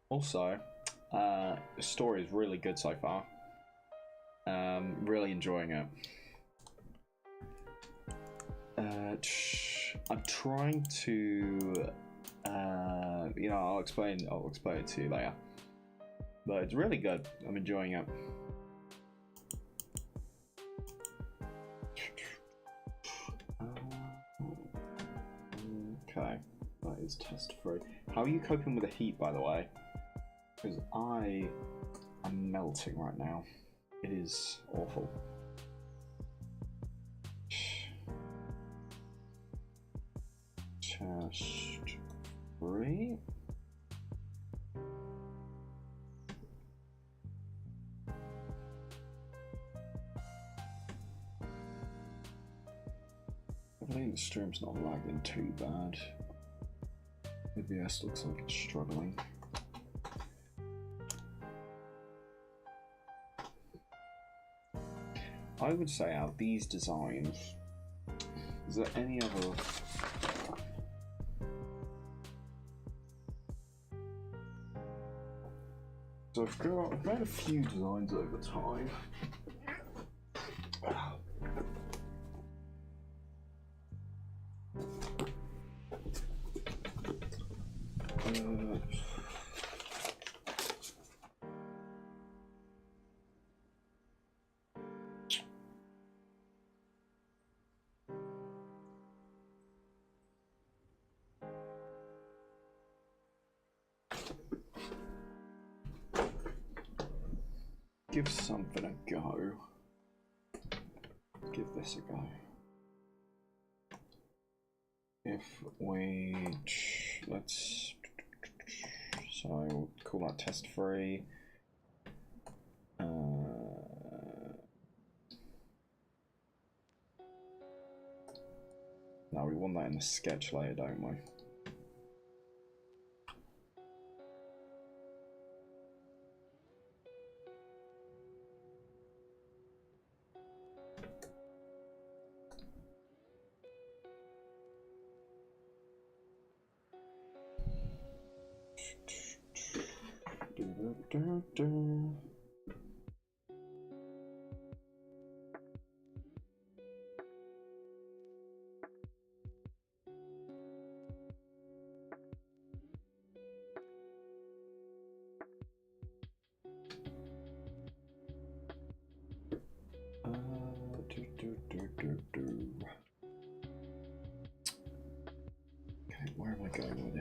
[SPEAKER 1] Also, the story is really good so far. Really enjoying it. I'm trying to, I'll explain it to you later. But it's really good. I'm enjoying it. Okay, that is test 3. How are you coping with the heat, by the way? Because I am melting right now. It is awful. Test 3. I think the stream's not lagging too bad. OBS looks like it's struggling. I would say out of these designs, is there any other? So I've made a few designs over time. Give something a go. Give this a go. If we let's so we'll call that test 3. Now we want that in the sketch layer, don't we?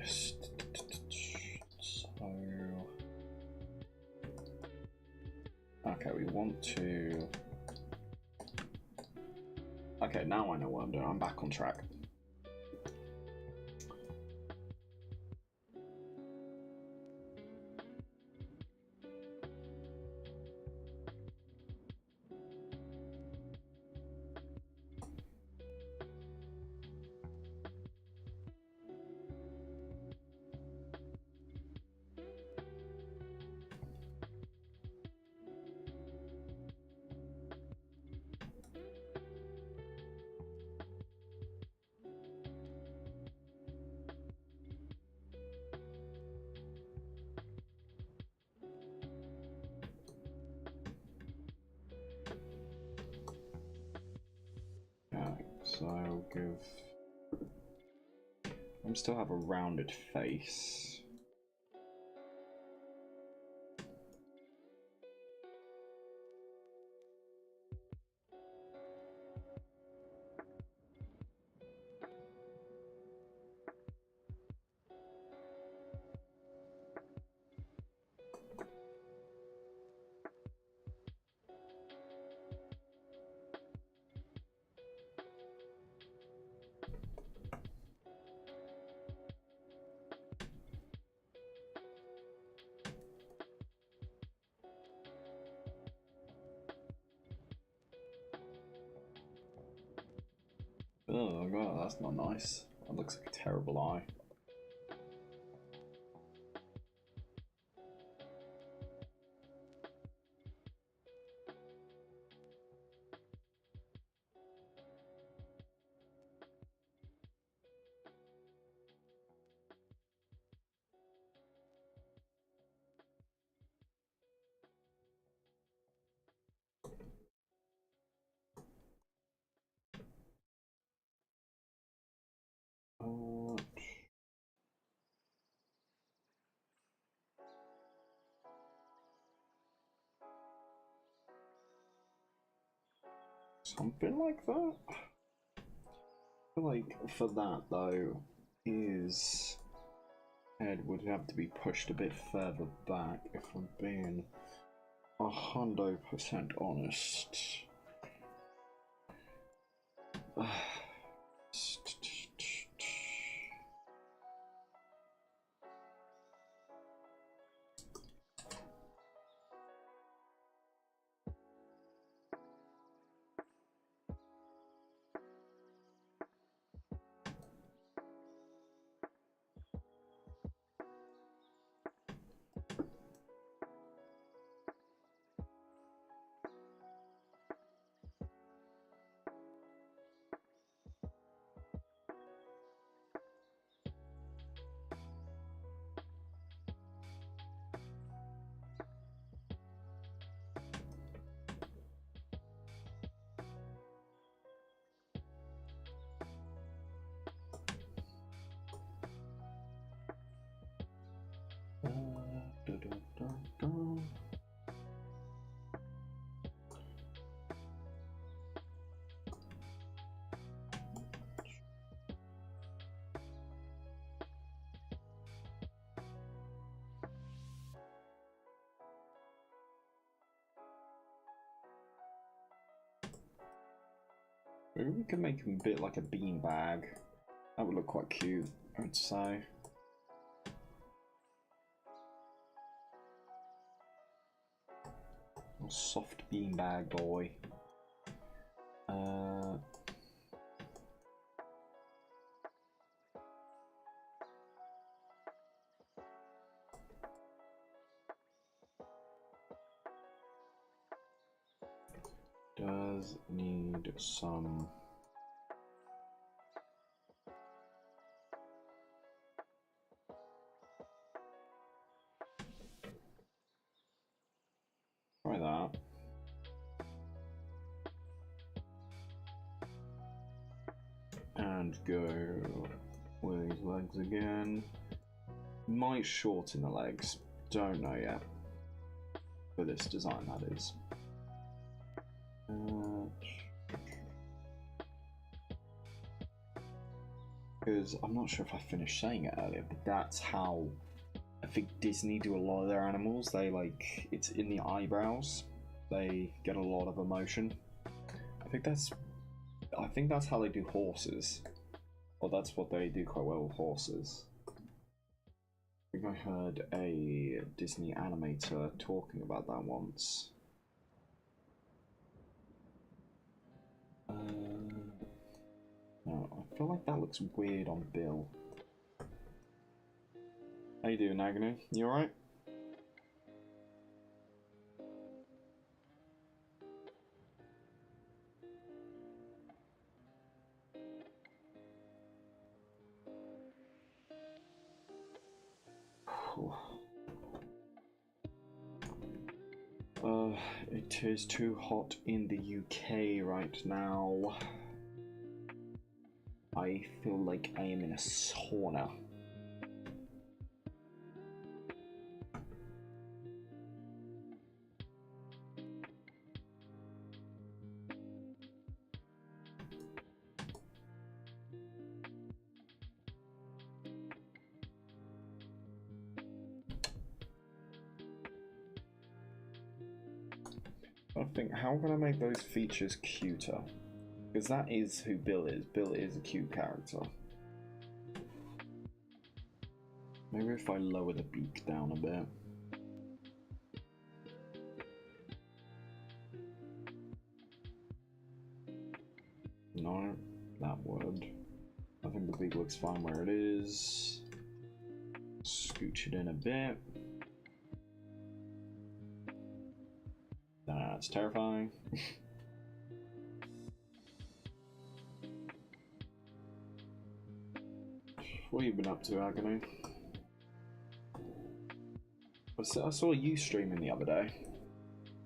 [SPEAKER 1] So, okay, we want to. Okay, now I know what I'm doing. I'm back on track. So I'll give. I still have a rounded face. Oh god, that's not nice. That looks like a terrible eye. Something like that. I feel like for that though, his head would have to be pushed a bit further back if I'm being 100% honest. Maybe we can make him a bit like a beanbag. That would look quite cute, I would say. A soft beanbag boy. Does need some. Try that. And go with his legs again. Might shorten the legs. Don't know yet. For this design, that is. Because I'm not sure if I finished saying it earlier, but that's how I think Disney do a lot of their animals. They like, it's in the eyebrows. They get a lot of emotion. I think that's how they do horses. Or that's what they do quite well with horses. I think I heard a Disney animator talking about that once. No, I feel like that looks weird on Bill. How you doing, Agony? You alright? It is too hot in the UK right now. I feel like I am in a sauna. I think, how can I make those features cuter? Because that is who Bill is. Bill is a cute character. Maybe if I lower the beak down a bit. No, that would. I think the beak looks fine where it is. Scooch it in a bit. That's terrifying. What have you been up to, Agony? I saw you streaming the other day.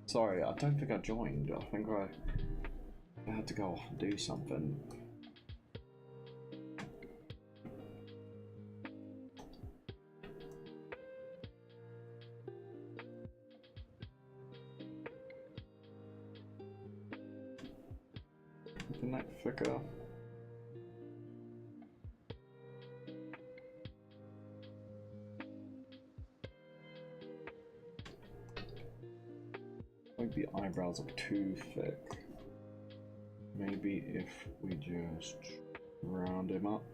[SPEAKER 1] Sorry, I don't think I joined. I think I had to go off and do something. The neck thicker. Like the eyebrows are too thick. Maybe if we just round him up.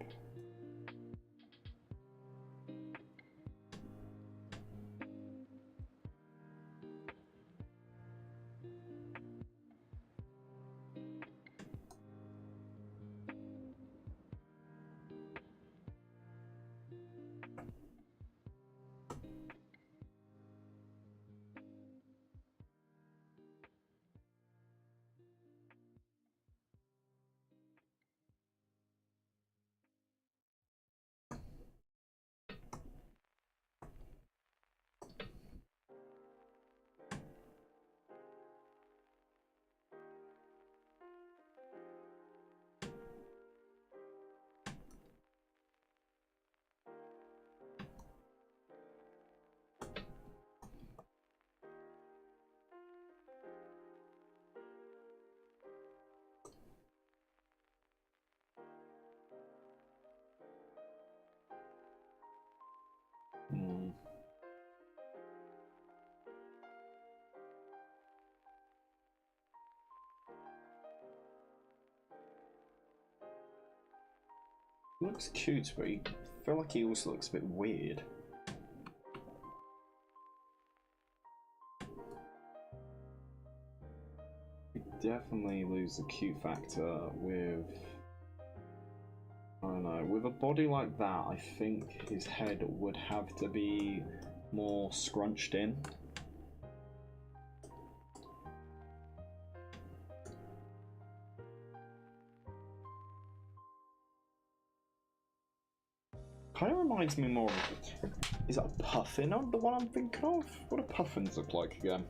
[SPEAKER 1] He looks cute, but I feel like he also looks a bit weird. You definitely lose the cute factor with, I don't know, with a body like that. I think his head would have to be more scrunched in. Kind of reminds me more of, is that a puffin on the one I'm thinking of? What do puffins look like again?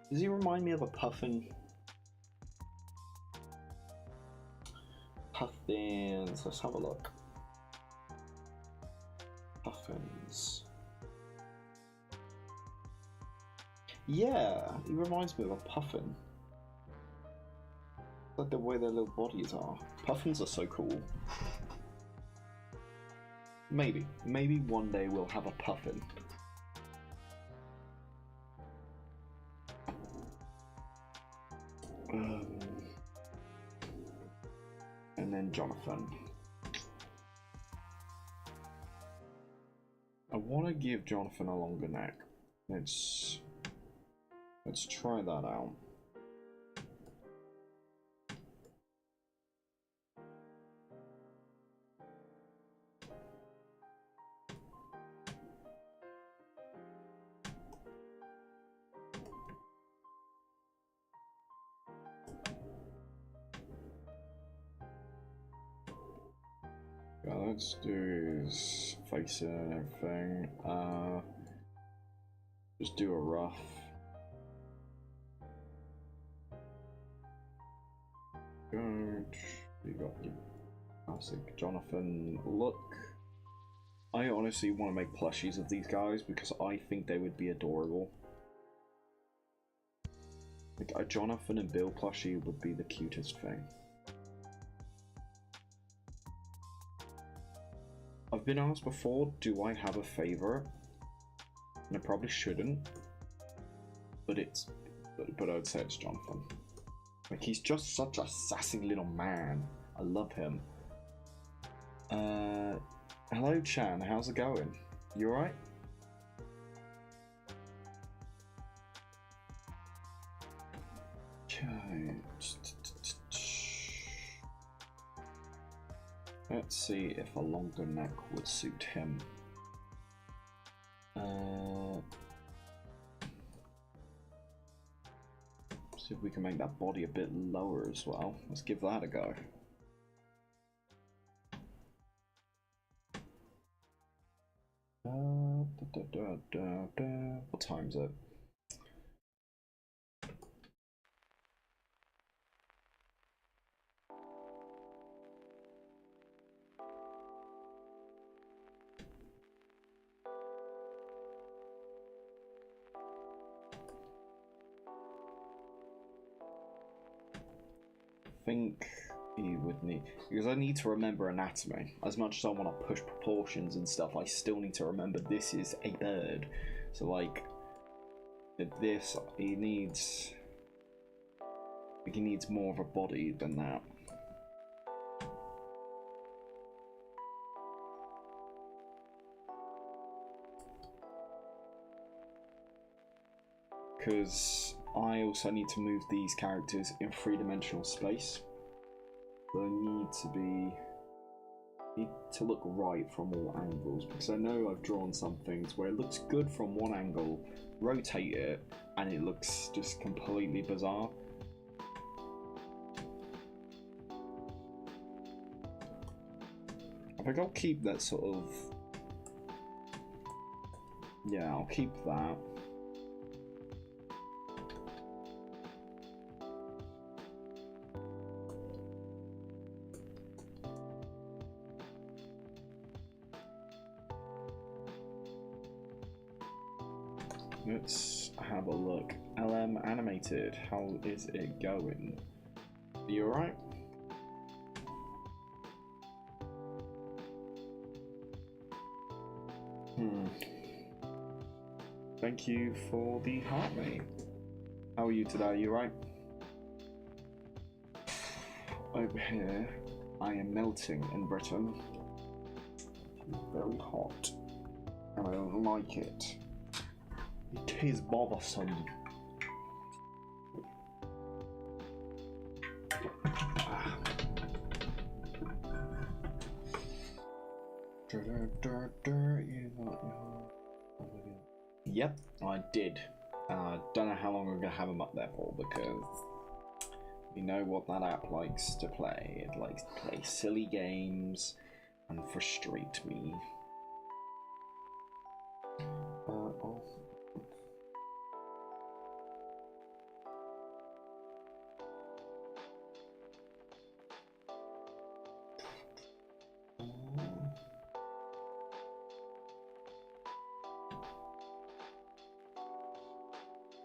[SPEAKER 1] Does he remind me of a puffin? Puffins, let's have a look. Puffins. Yeah, he reminds me of a puffin. Like the way their little bodies are. Puffins are so cool. Maybe one day we'll have a puffin. And then Jonathan. I want to give Jonathan a longer neck. Let's try that out. Yeah, let's do his face and everything. Just do a rough. Good. You got your classic Jonathan look. I honestly want to make plushies of these guys because I think they would be adorable. Like a Jonathan and Bill plushie would be the cutest thing. I've been asked before, do I have a favourite? And I probably shouldn't, but I would say it's Jonathan. Like, he's just such a sassy little man. I love him. Hello Chan, how's it going? You alright? Okay. Let's see if a longer neck would suit him. See if we can make that body a bit lower as well. Let's give that a go. What time is it? I think you would need, because I need to remember anatomy. As much as I want to push proportions and stuff, I still need to remember this is a bird. So like this, he needs more of a body than that. Because I also need to move these characters in three-dimensional space. So I need to look right from all angles, because I know I've drawn some things where it looks good from one angle, rotate it, and it looks just completely bizarre. I think I'll keep that sort of... Yeah, I'll keep that. Let's have a look. LM Animated, how is it going? Are you alright? Thank you for the heart, mate. How are you today? Are you right? Over here, I am melting in Britain. It's very hot, and I don't like it. It is bothersome. Yep, I did. Don't know how long I'm gonna have them up there for, because you know what that app likes to play. It likes to play silly games and frustrate me.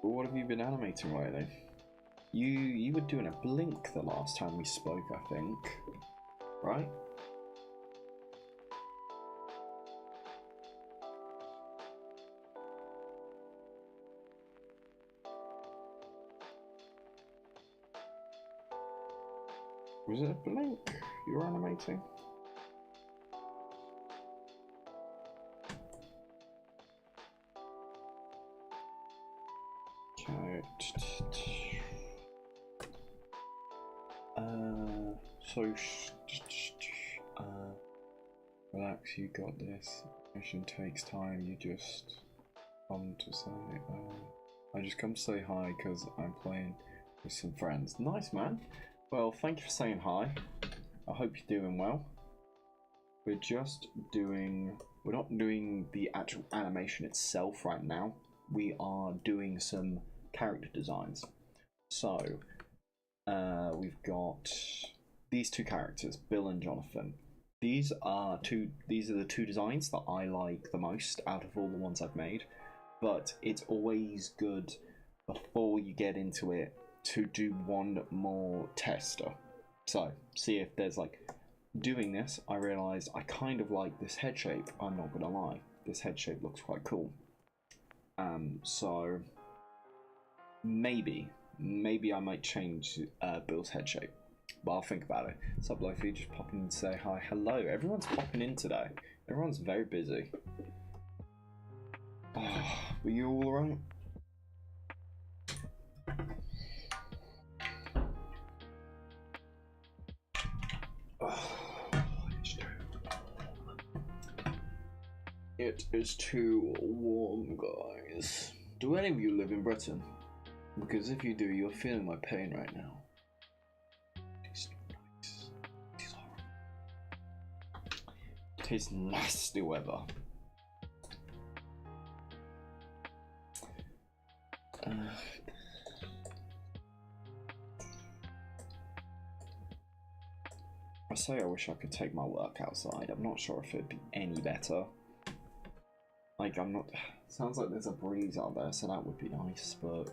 [SPEAKER 1] What have you been animating lately? You were doing a blink the last time we spoke, I think, right? Was it a blink you were animating? Okay. Relax, you got this. Mission takes time, you just come to say, I just come to say hi because I'm playing with some friends. Nice, man. Well, thank you for saying hi. I hope you're doing well. We're not doing the actual animation itself right now. We are doing some character designs. So, we've got these two characters, Bill and Jonathan. These are the two designs that I like the most out of all the ones I've made. But it's always good before you get into it to do one more tester. So, see if there's like, doing this, I realised I kind of like this head shape, I'm not gonna lie. This head shape looks quite cool. So, maybe I might change Bill's head shape. But I'll think about it. Sup, Lofi? Just popping in to say hi. Hello, everyone's popping in today. Everyone's very busy. Oh, were you all alright? It is too warm, guys. Do any of you live in Britain? Because if you do, you're feeling my pain right now. It is nasty weather. I say I wish I could take my work outside. I'm not sure if it'd be any better. Like, I'm not... Sounds like there's a breeze out there, so that would be nice, but...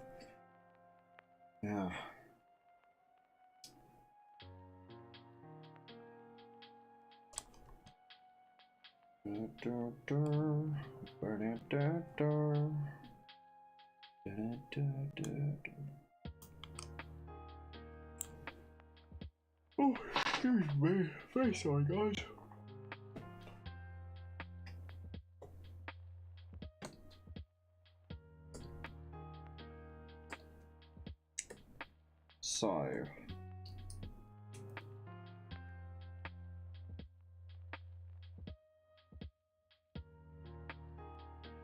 [SPEAKER 1] Yeah. Oh, excuse me. Very sorry, guys. So...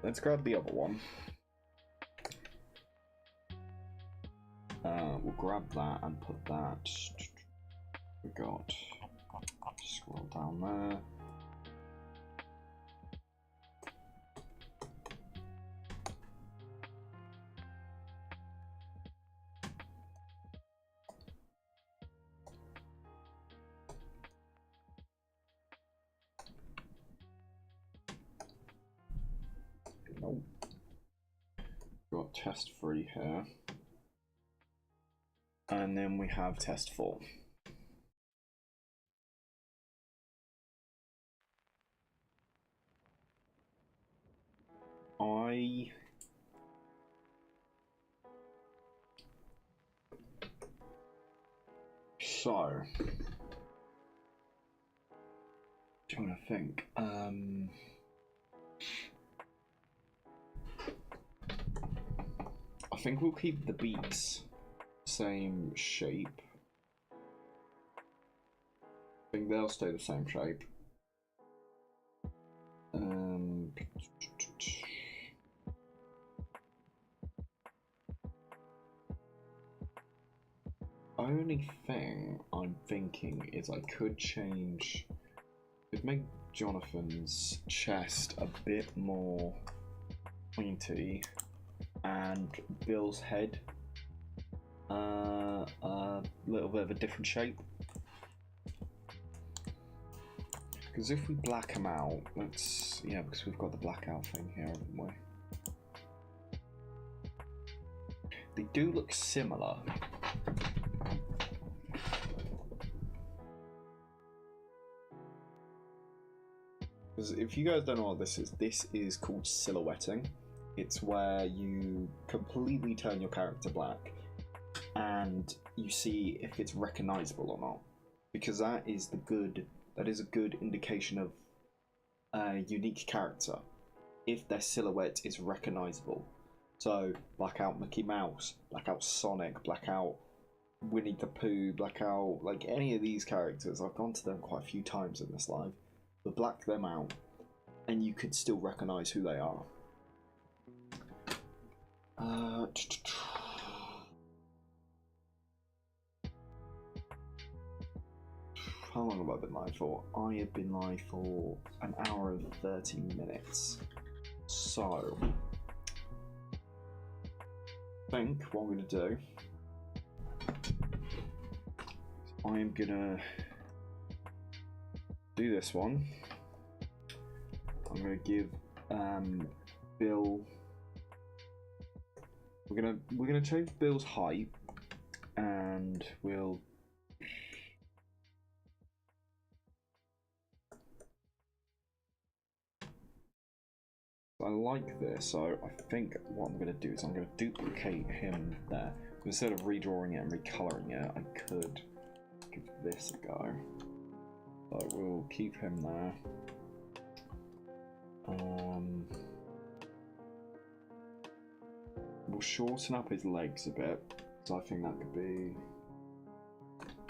[SPEAKER 1] let's grab the other one. We'll grab that and put that. We got. Scroll down there. Nope. Got test 3 here. And then we have test 4. So, trying to think. I think we'll keep the beaks same shape. I think they'll stay the same shape. Only thing I'm thinking is I could make Jonathan's chest a bit more pointy and Bill's head a little bit of a different shape. Because if we black them out, because we've got the blackout thing here, haven't we? They do look similar, Because if you guys don't know what this is called silhouetting. It's where you completely turn your character black and you see if it's recognizable or not. Because that is a good indication of a unique character if their silhouette is recognizable. So black out Mickey Mouse, black out Sonic, black out Winnie the Pooh, black out like any of these characters. I've gone to them quite a few times in this live. But black them out and you could still recognize who they are. How long have I been live for? I have been live for an hour and 30 minutes. So, I think what I'm going to do, I am going to do this one. I'm going to give Bill. We're gonna change Bill's height, and we'll. I like this, so I think what I'm gonna do is I'm gonna duplicate him there. Instead of redrawing it and recoloring it, I could give this a go. So we'll keep him there. We'll shorten up his legs a bit, so I think that could be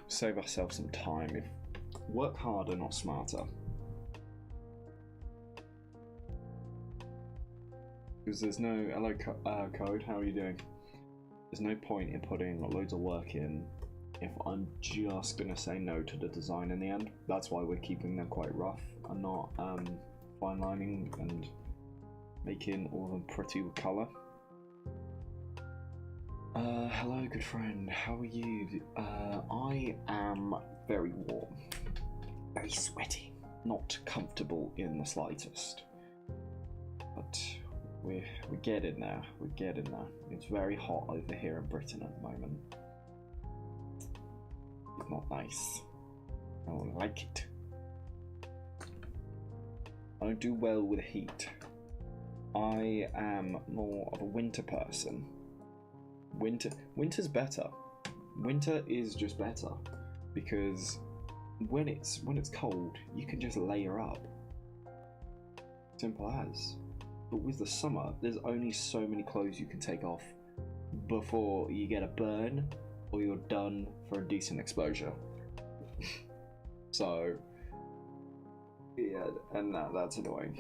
[SPEAKER 1] save ourselves some time. If work harder, not smarter. Because there's no hello code. How are you doing? There's no point in putting loads of work in if I'm just gonna say no to the design in the end. That's why we're keeping them quite rough and not fine lining and making all of them pretty with colour. Hello, good friend. How are you? I am very warm, very sweaty, not comfortable in the slightest. But we're getting there. We're getting there. It's very hot over here in Britain at the moment. It's not nice. I don't like it. I don't do well with heat. I am more of a winter person. Winter's better. Winter is just better because when it's cold, you can just layer up. Simple as. But with the summer, there's only so many clothes you can take off before you get a burn or you're done for a decent exposure. So yeah, and that's annoying.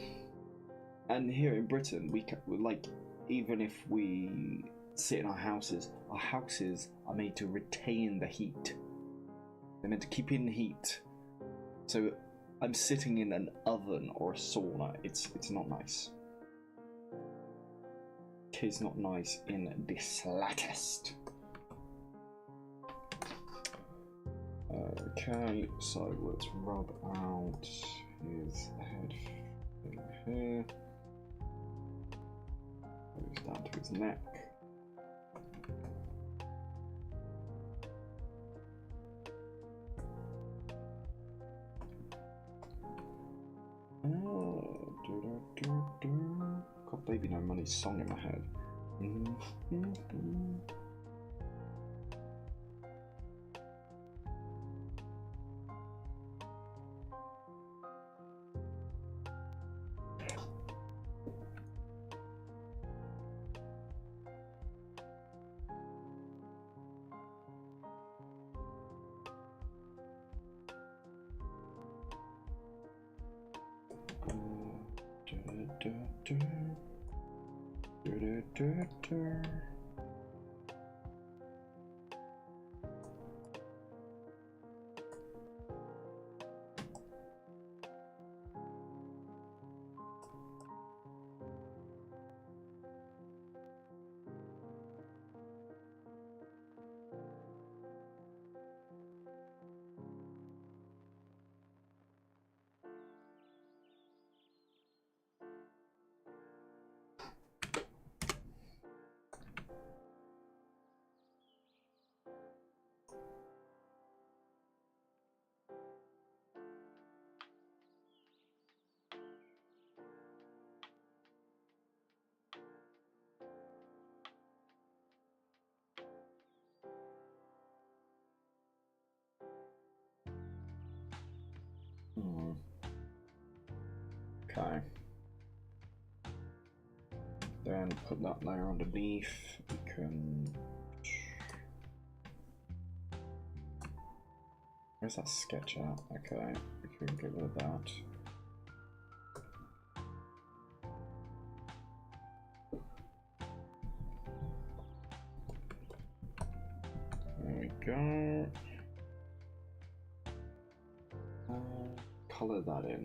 [SPEAKER 1] And here in Britain, we like, even if we sit in our houses are made to retain the heat. They're meant to keep in the heat. So I'm sitting in an oven or a sauna. It's not nice. It's not nice in the slightest. Okay, so let's rub out his head thing here. Goes down to his neck. Got Baby No Money song in my head. Hmm. Okay. Then put that layer underneath. We can. Where's that sketch at? Okay, we can get rid of that. There we go. Color that in.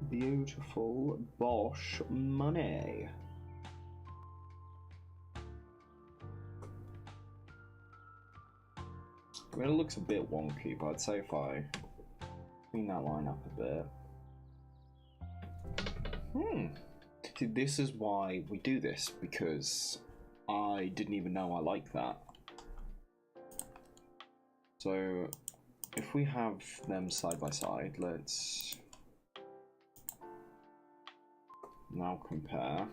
[SPEAKER 1] Beautiful Bosch money. I mean, it looks a bit wonky, but I'd say if I clean that line up a bit. See, this is why we do this, because I didn't even know I like that. So, if we have them side by side, let's now compare.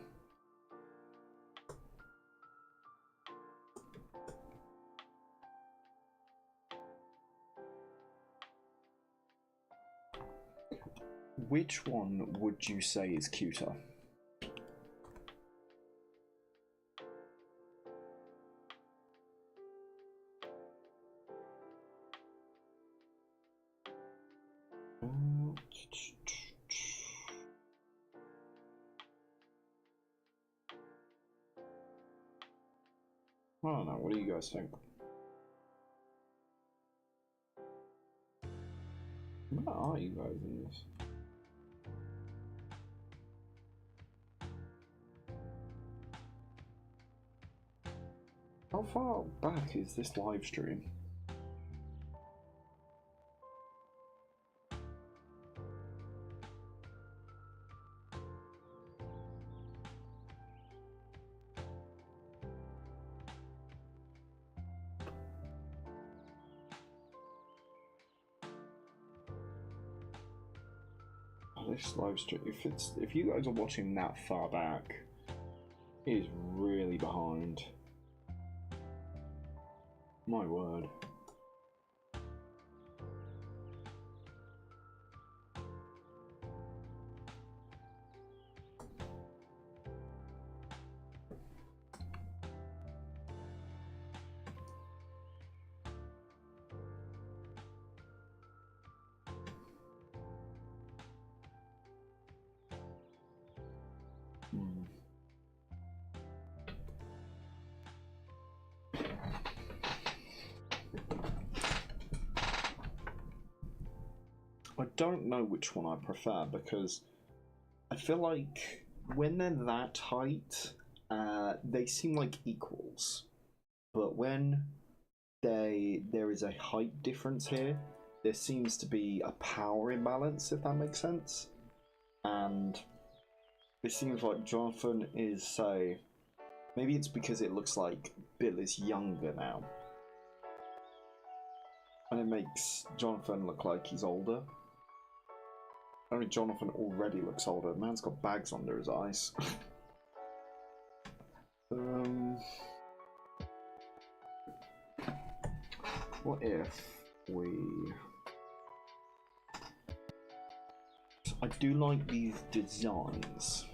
[SPEAKER 1] Which one would you say is cuter? I don't know, what do you guys think? Where are you guys in this? How far back is this live stream? This live stream, if you guys are watching that far back, it is really behind. My word. I don't know which one I prefer, because I feel like when they're that height, they seem like equals. But when there is a height difference here, there seems to be a power imbalance, if that makes sense. And it seems like Jonathan is, say, maybe it's because it looks like Bill is younger now. And it makes Jonathan look like he's older. I mean, Jonathan already looks older. The man's got bags under his eyes. What if we... I do like these designs.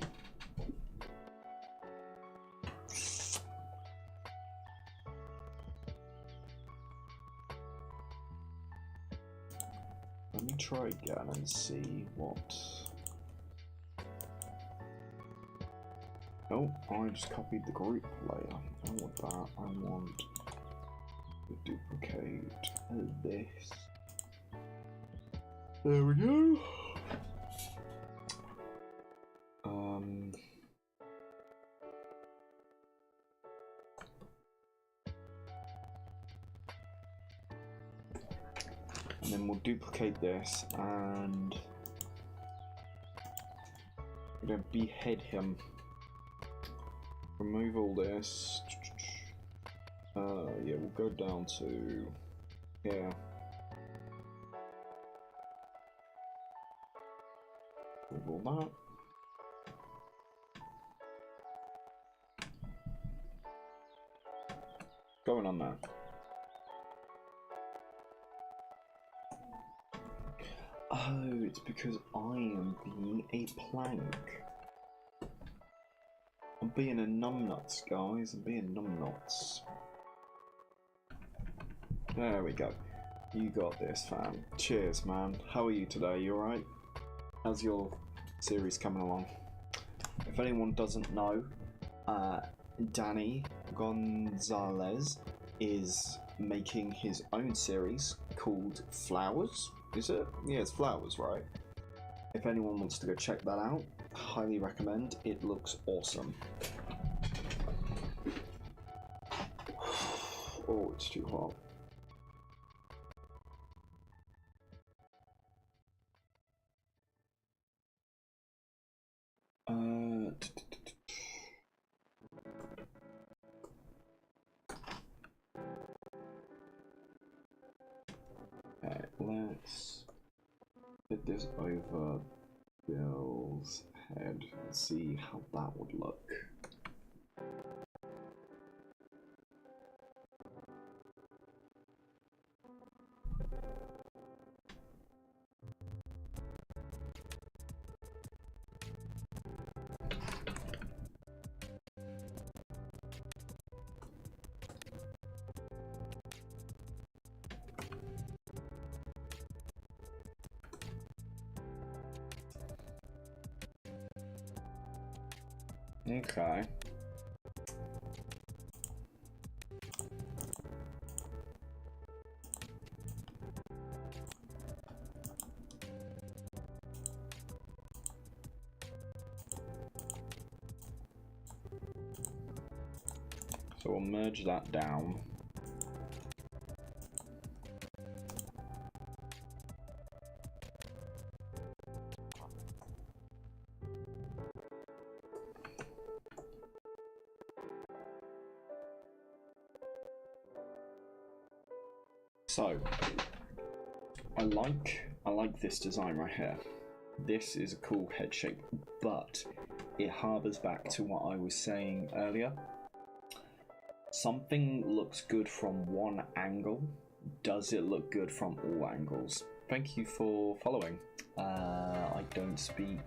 [SPEAKER 1] Let me try again and see what... Oh, I just copied the group layer. I want that. I want to duplicate this. There we go. And then we'll duplicate this and we're gonna behead him. Remove all this. Yeah, we'll go down to here. Remove all that. Going on there. Oh, it's because I am being a plank. I'm being a numbnuts, guys. I'm being numbnuts. There we go. You got this, fam. Cheers, man. How are you today? You alright? How's your series coming along? If anyone doesn't know, Danny Gonzalez is making his own series called Flowers. Is it? Yeah, it's Flowers, right? If anyone wants to go check that out, highly recommend. It looks awesome. Oh, it's too hot. Okay, let's put this over Bill's head and see how that would look. Okay. So we'll merge that down. So I like this design right here. This is a cool head shape, but it harbours back to what I was saying earlier. Something looks good from one angle. Does it look good from all angles? Thank you for following. I don't speak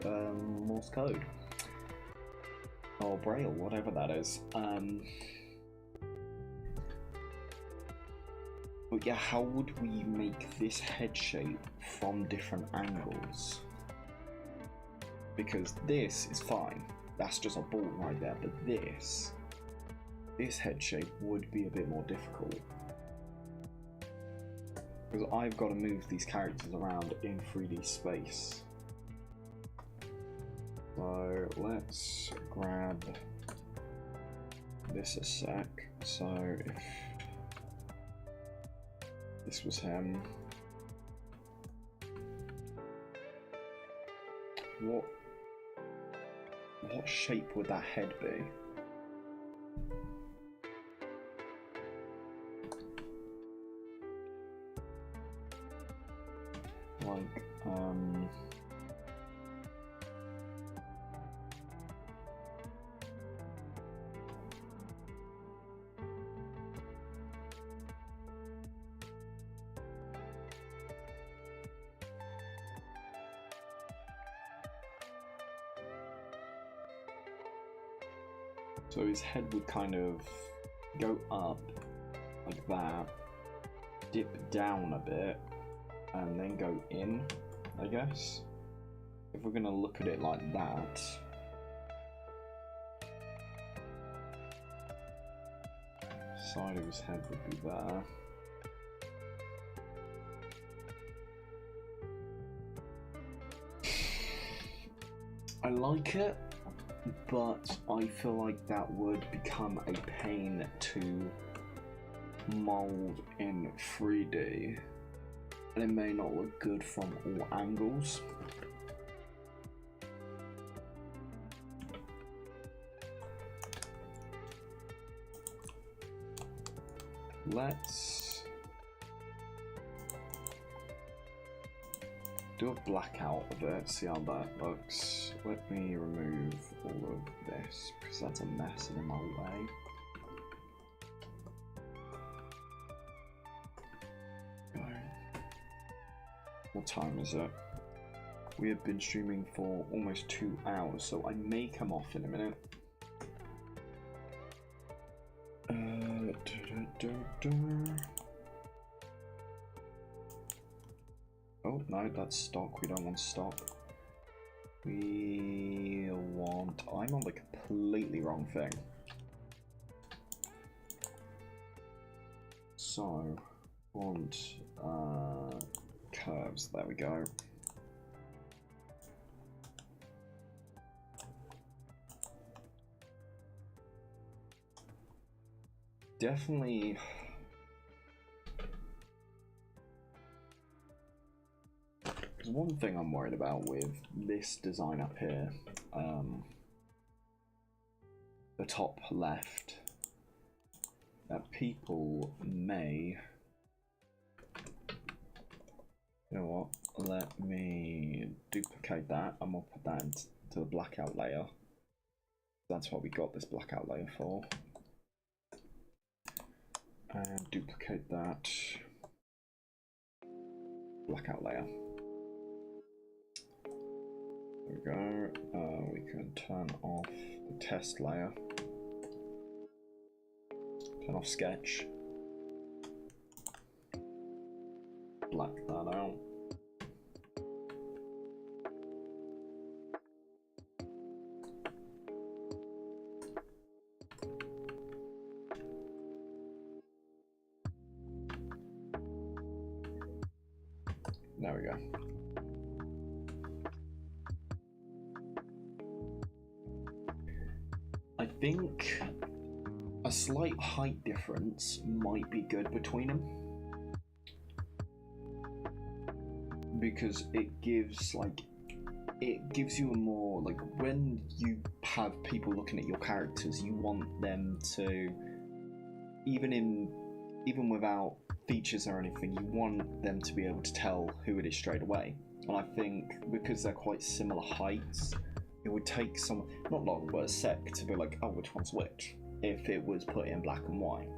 [SPEAKER 1] Morse code or Braille, whatever that is. But yeah, how would we make this head shape from different angles? Because this is fine. That's just a ball right there. But this head shape would be a bit more difficult. Because I've got to move these characters around in 3D space. So let's grab this a sec. So if this was him, what shape would that head be? Like, so his head would kind of go up like that, dip down a bit, and then go in, I guess. If we're gonna look at it like that. Side of his head would be there. I like it, but I feel like that would become a pain to mold in 3D, and it may not look good from all angles. Let's do a blackout of it, see how that looks. Let me remove all of this because that's a mess and in my way. What time is it? We have been streaming for almost 2 hours, so I may come off in a minute. Oh no, that's stock. We don't want stock. We want... I'm on the completely wrong thing. So, want curves. There we go. Definitely. There's one thing I'm worried about with this design up here. The top left. That people may. You know what? Let me duplicate that and we'll put that into the blackout layer. That's what we got this blackout layer for. And duplicate that blackout layer. There we go. We can turn off the test layer. Turn off sketch. Black that out. There we go. I think a slight height difference might be good between them, because it gives you a more, like, when you have people looking at your characters, you want them to, even without features or anything, you want them to be able to tell who it is straight away. And I think because they're quite similar heights, it would take not long, but a sec to be like, oh, which one's which, if it was put in black and white.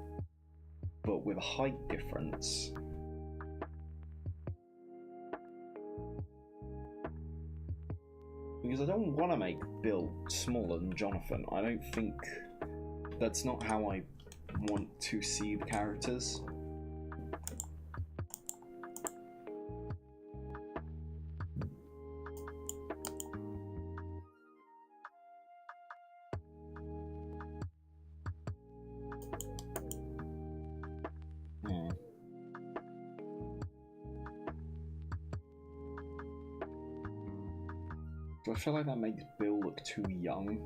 [SPEAKER 1] But with a height difference, because I don't want to make Bill smaller than Jonathan. I don't think that's not how I want to see the characters. I feel like that makes Bill look too young,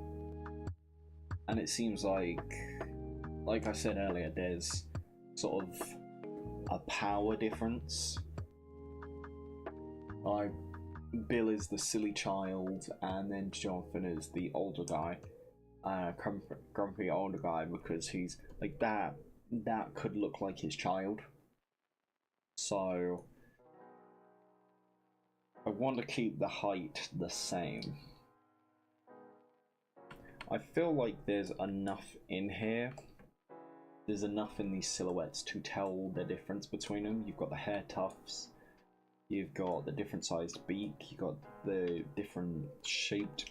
[SPEAKER 1] and it seems like I said earlier, there's sort of a power difference. Like, Bill is the silly child, and then Jonathan is the older guy, grumpy older guy, because he's like that could look like his child. So I want to keep the height the same. I feel like there's enough in here. There's enough in these silhouettes to tell the difference between them. You've got the hair tufts, you've got the different sized beak, you've got the different shaped,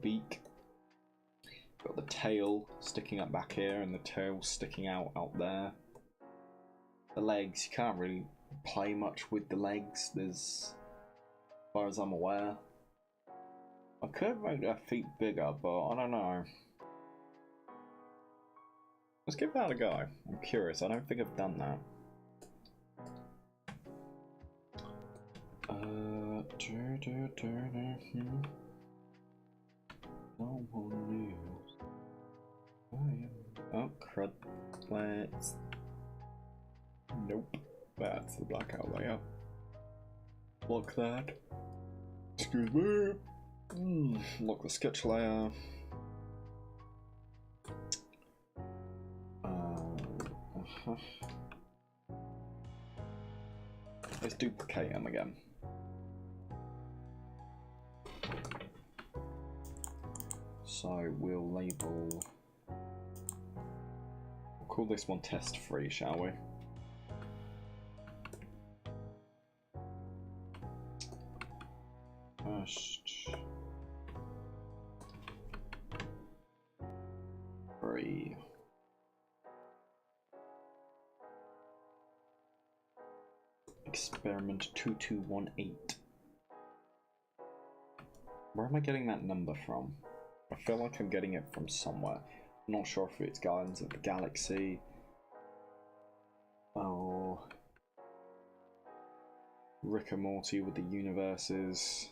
[SPEAKER 1] beak. You've got the tail sticking up back here and the tail sticking out there. The legs, you can't really play much with the legs, as far as I'm aware. I could make their feet bigger, but I don't know. Let's give that a go. I'm curious, I don't think I've done that. No one news. Oh, crud. Let's... Nope. That's the blackout layer. Lock that. Excuse me. Lock the sketch layer. Let's duplicate them again. So we'll label. We'll call this one test free, shall we? just 3. Experiment 2218. Where am I getting that number from? I feel like I'm getting it from somewhere. I'm not sure if it's Guardians of the Galaxy. Oh, Rick and Morty with the universes.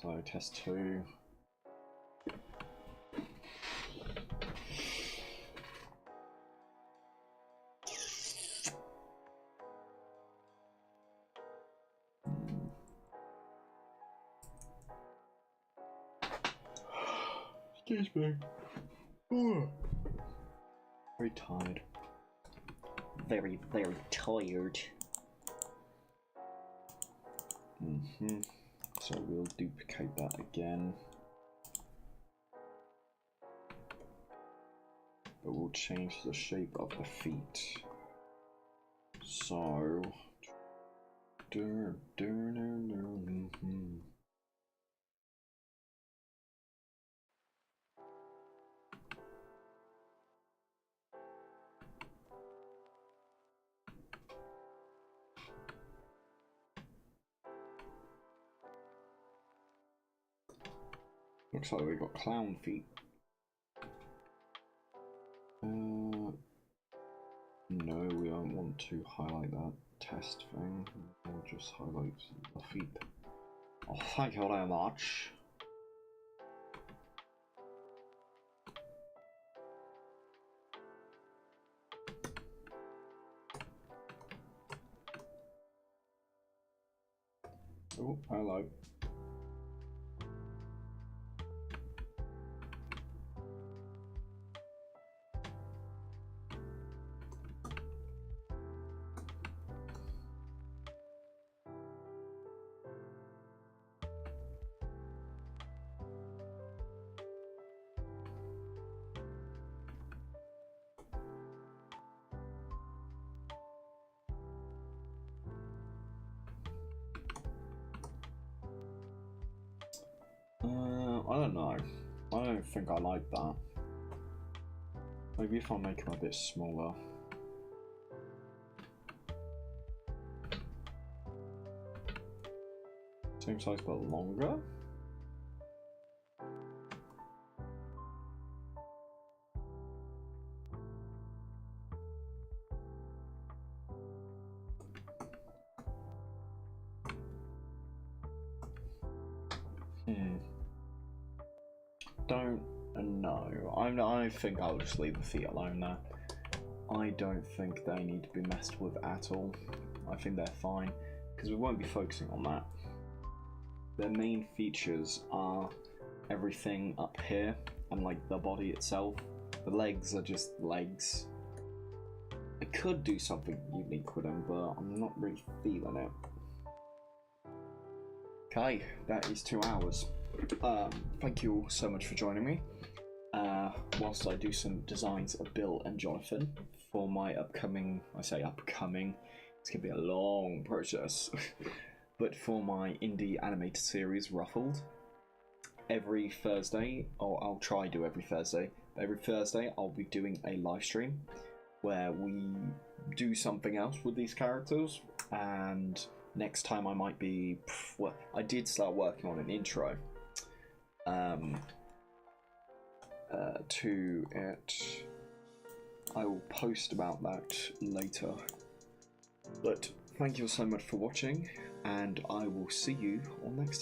[SPEAKER 1] So test 2. Excuse me. Ooh. Very tired. Very, very tired. So we'll duplicate that again. But we'll change the shape of the feet. So... Looks like we got clown feet. No, we don't want to highlight that test thing. We'll just highlight the feet. Oh, thank you very much. Oh, hello. I don't know. I don't think I like that. Maybe if I make them a bit smaller. Same size but longer? Don't know. I think I'll just leave the feet alone there. I don't think they need to be messed with at all. I think they're fine, because we won't be focusing on that. Their main features are everything up here, and like the body itself. The legs are just legs. I could do something unique with them, but I'm not really feeling it. Okay, that is 2 hours. Thank you all so much for joining me. Whilst I do some designs of Bill and Jonathan for my upcoming, I say upcoming, it's going to be a long process, but for my indie animated series, Ruffled, every Thursday, or I'll try to do every Thursday, I'll be doing a live stream where we do something else with these characters, and next time I might be, well, I did start working on an intro to it. I will post about that later. But thank you so much for watching, and I will see you on next time.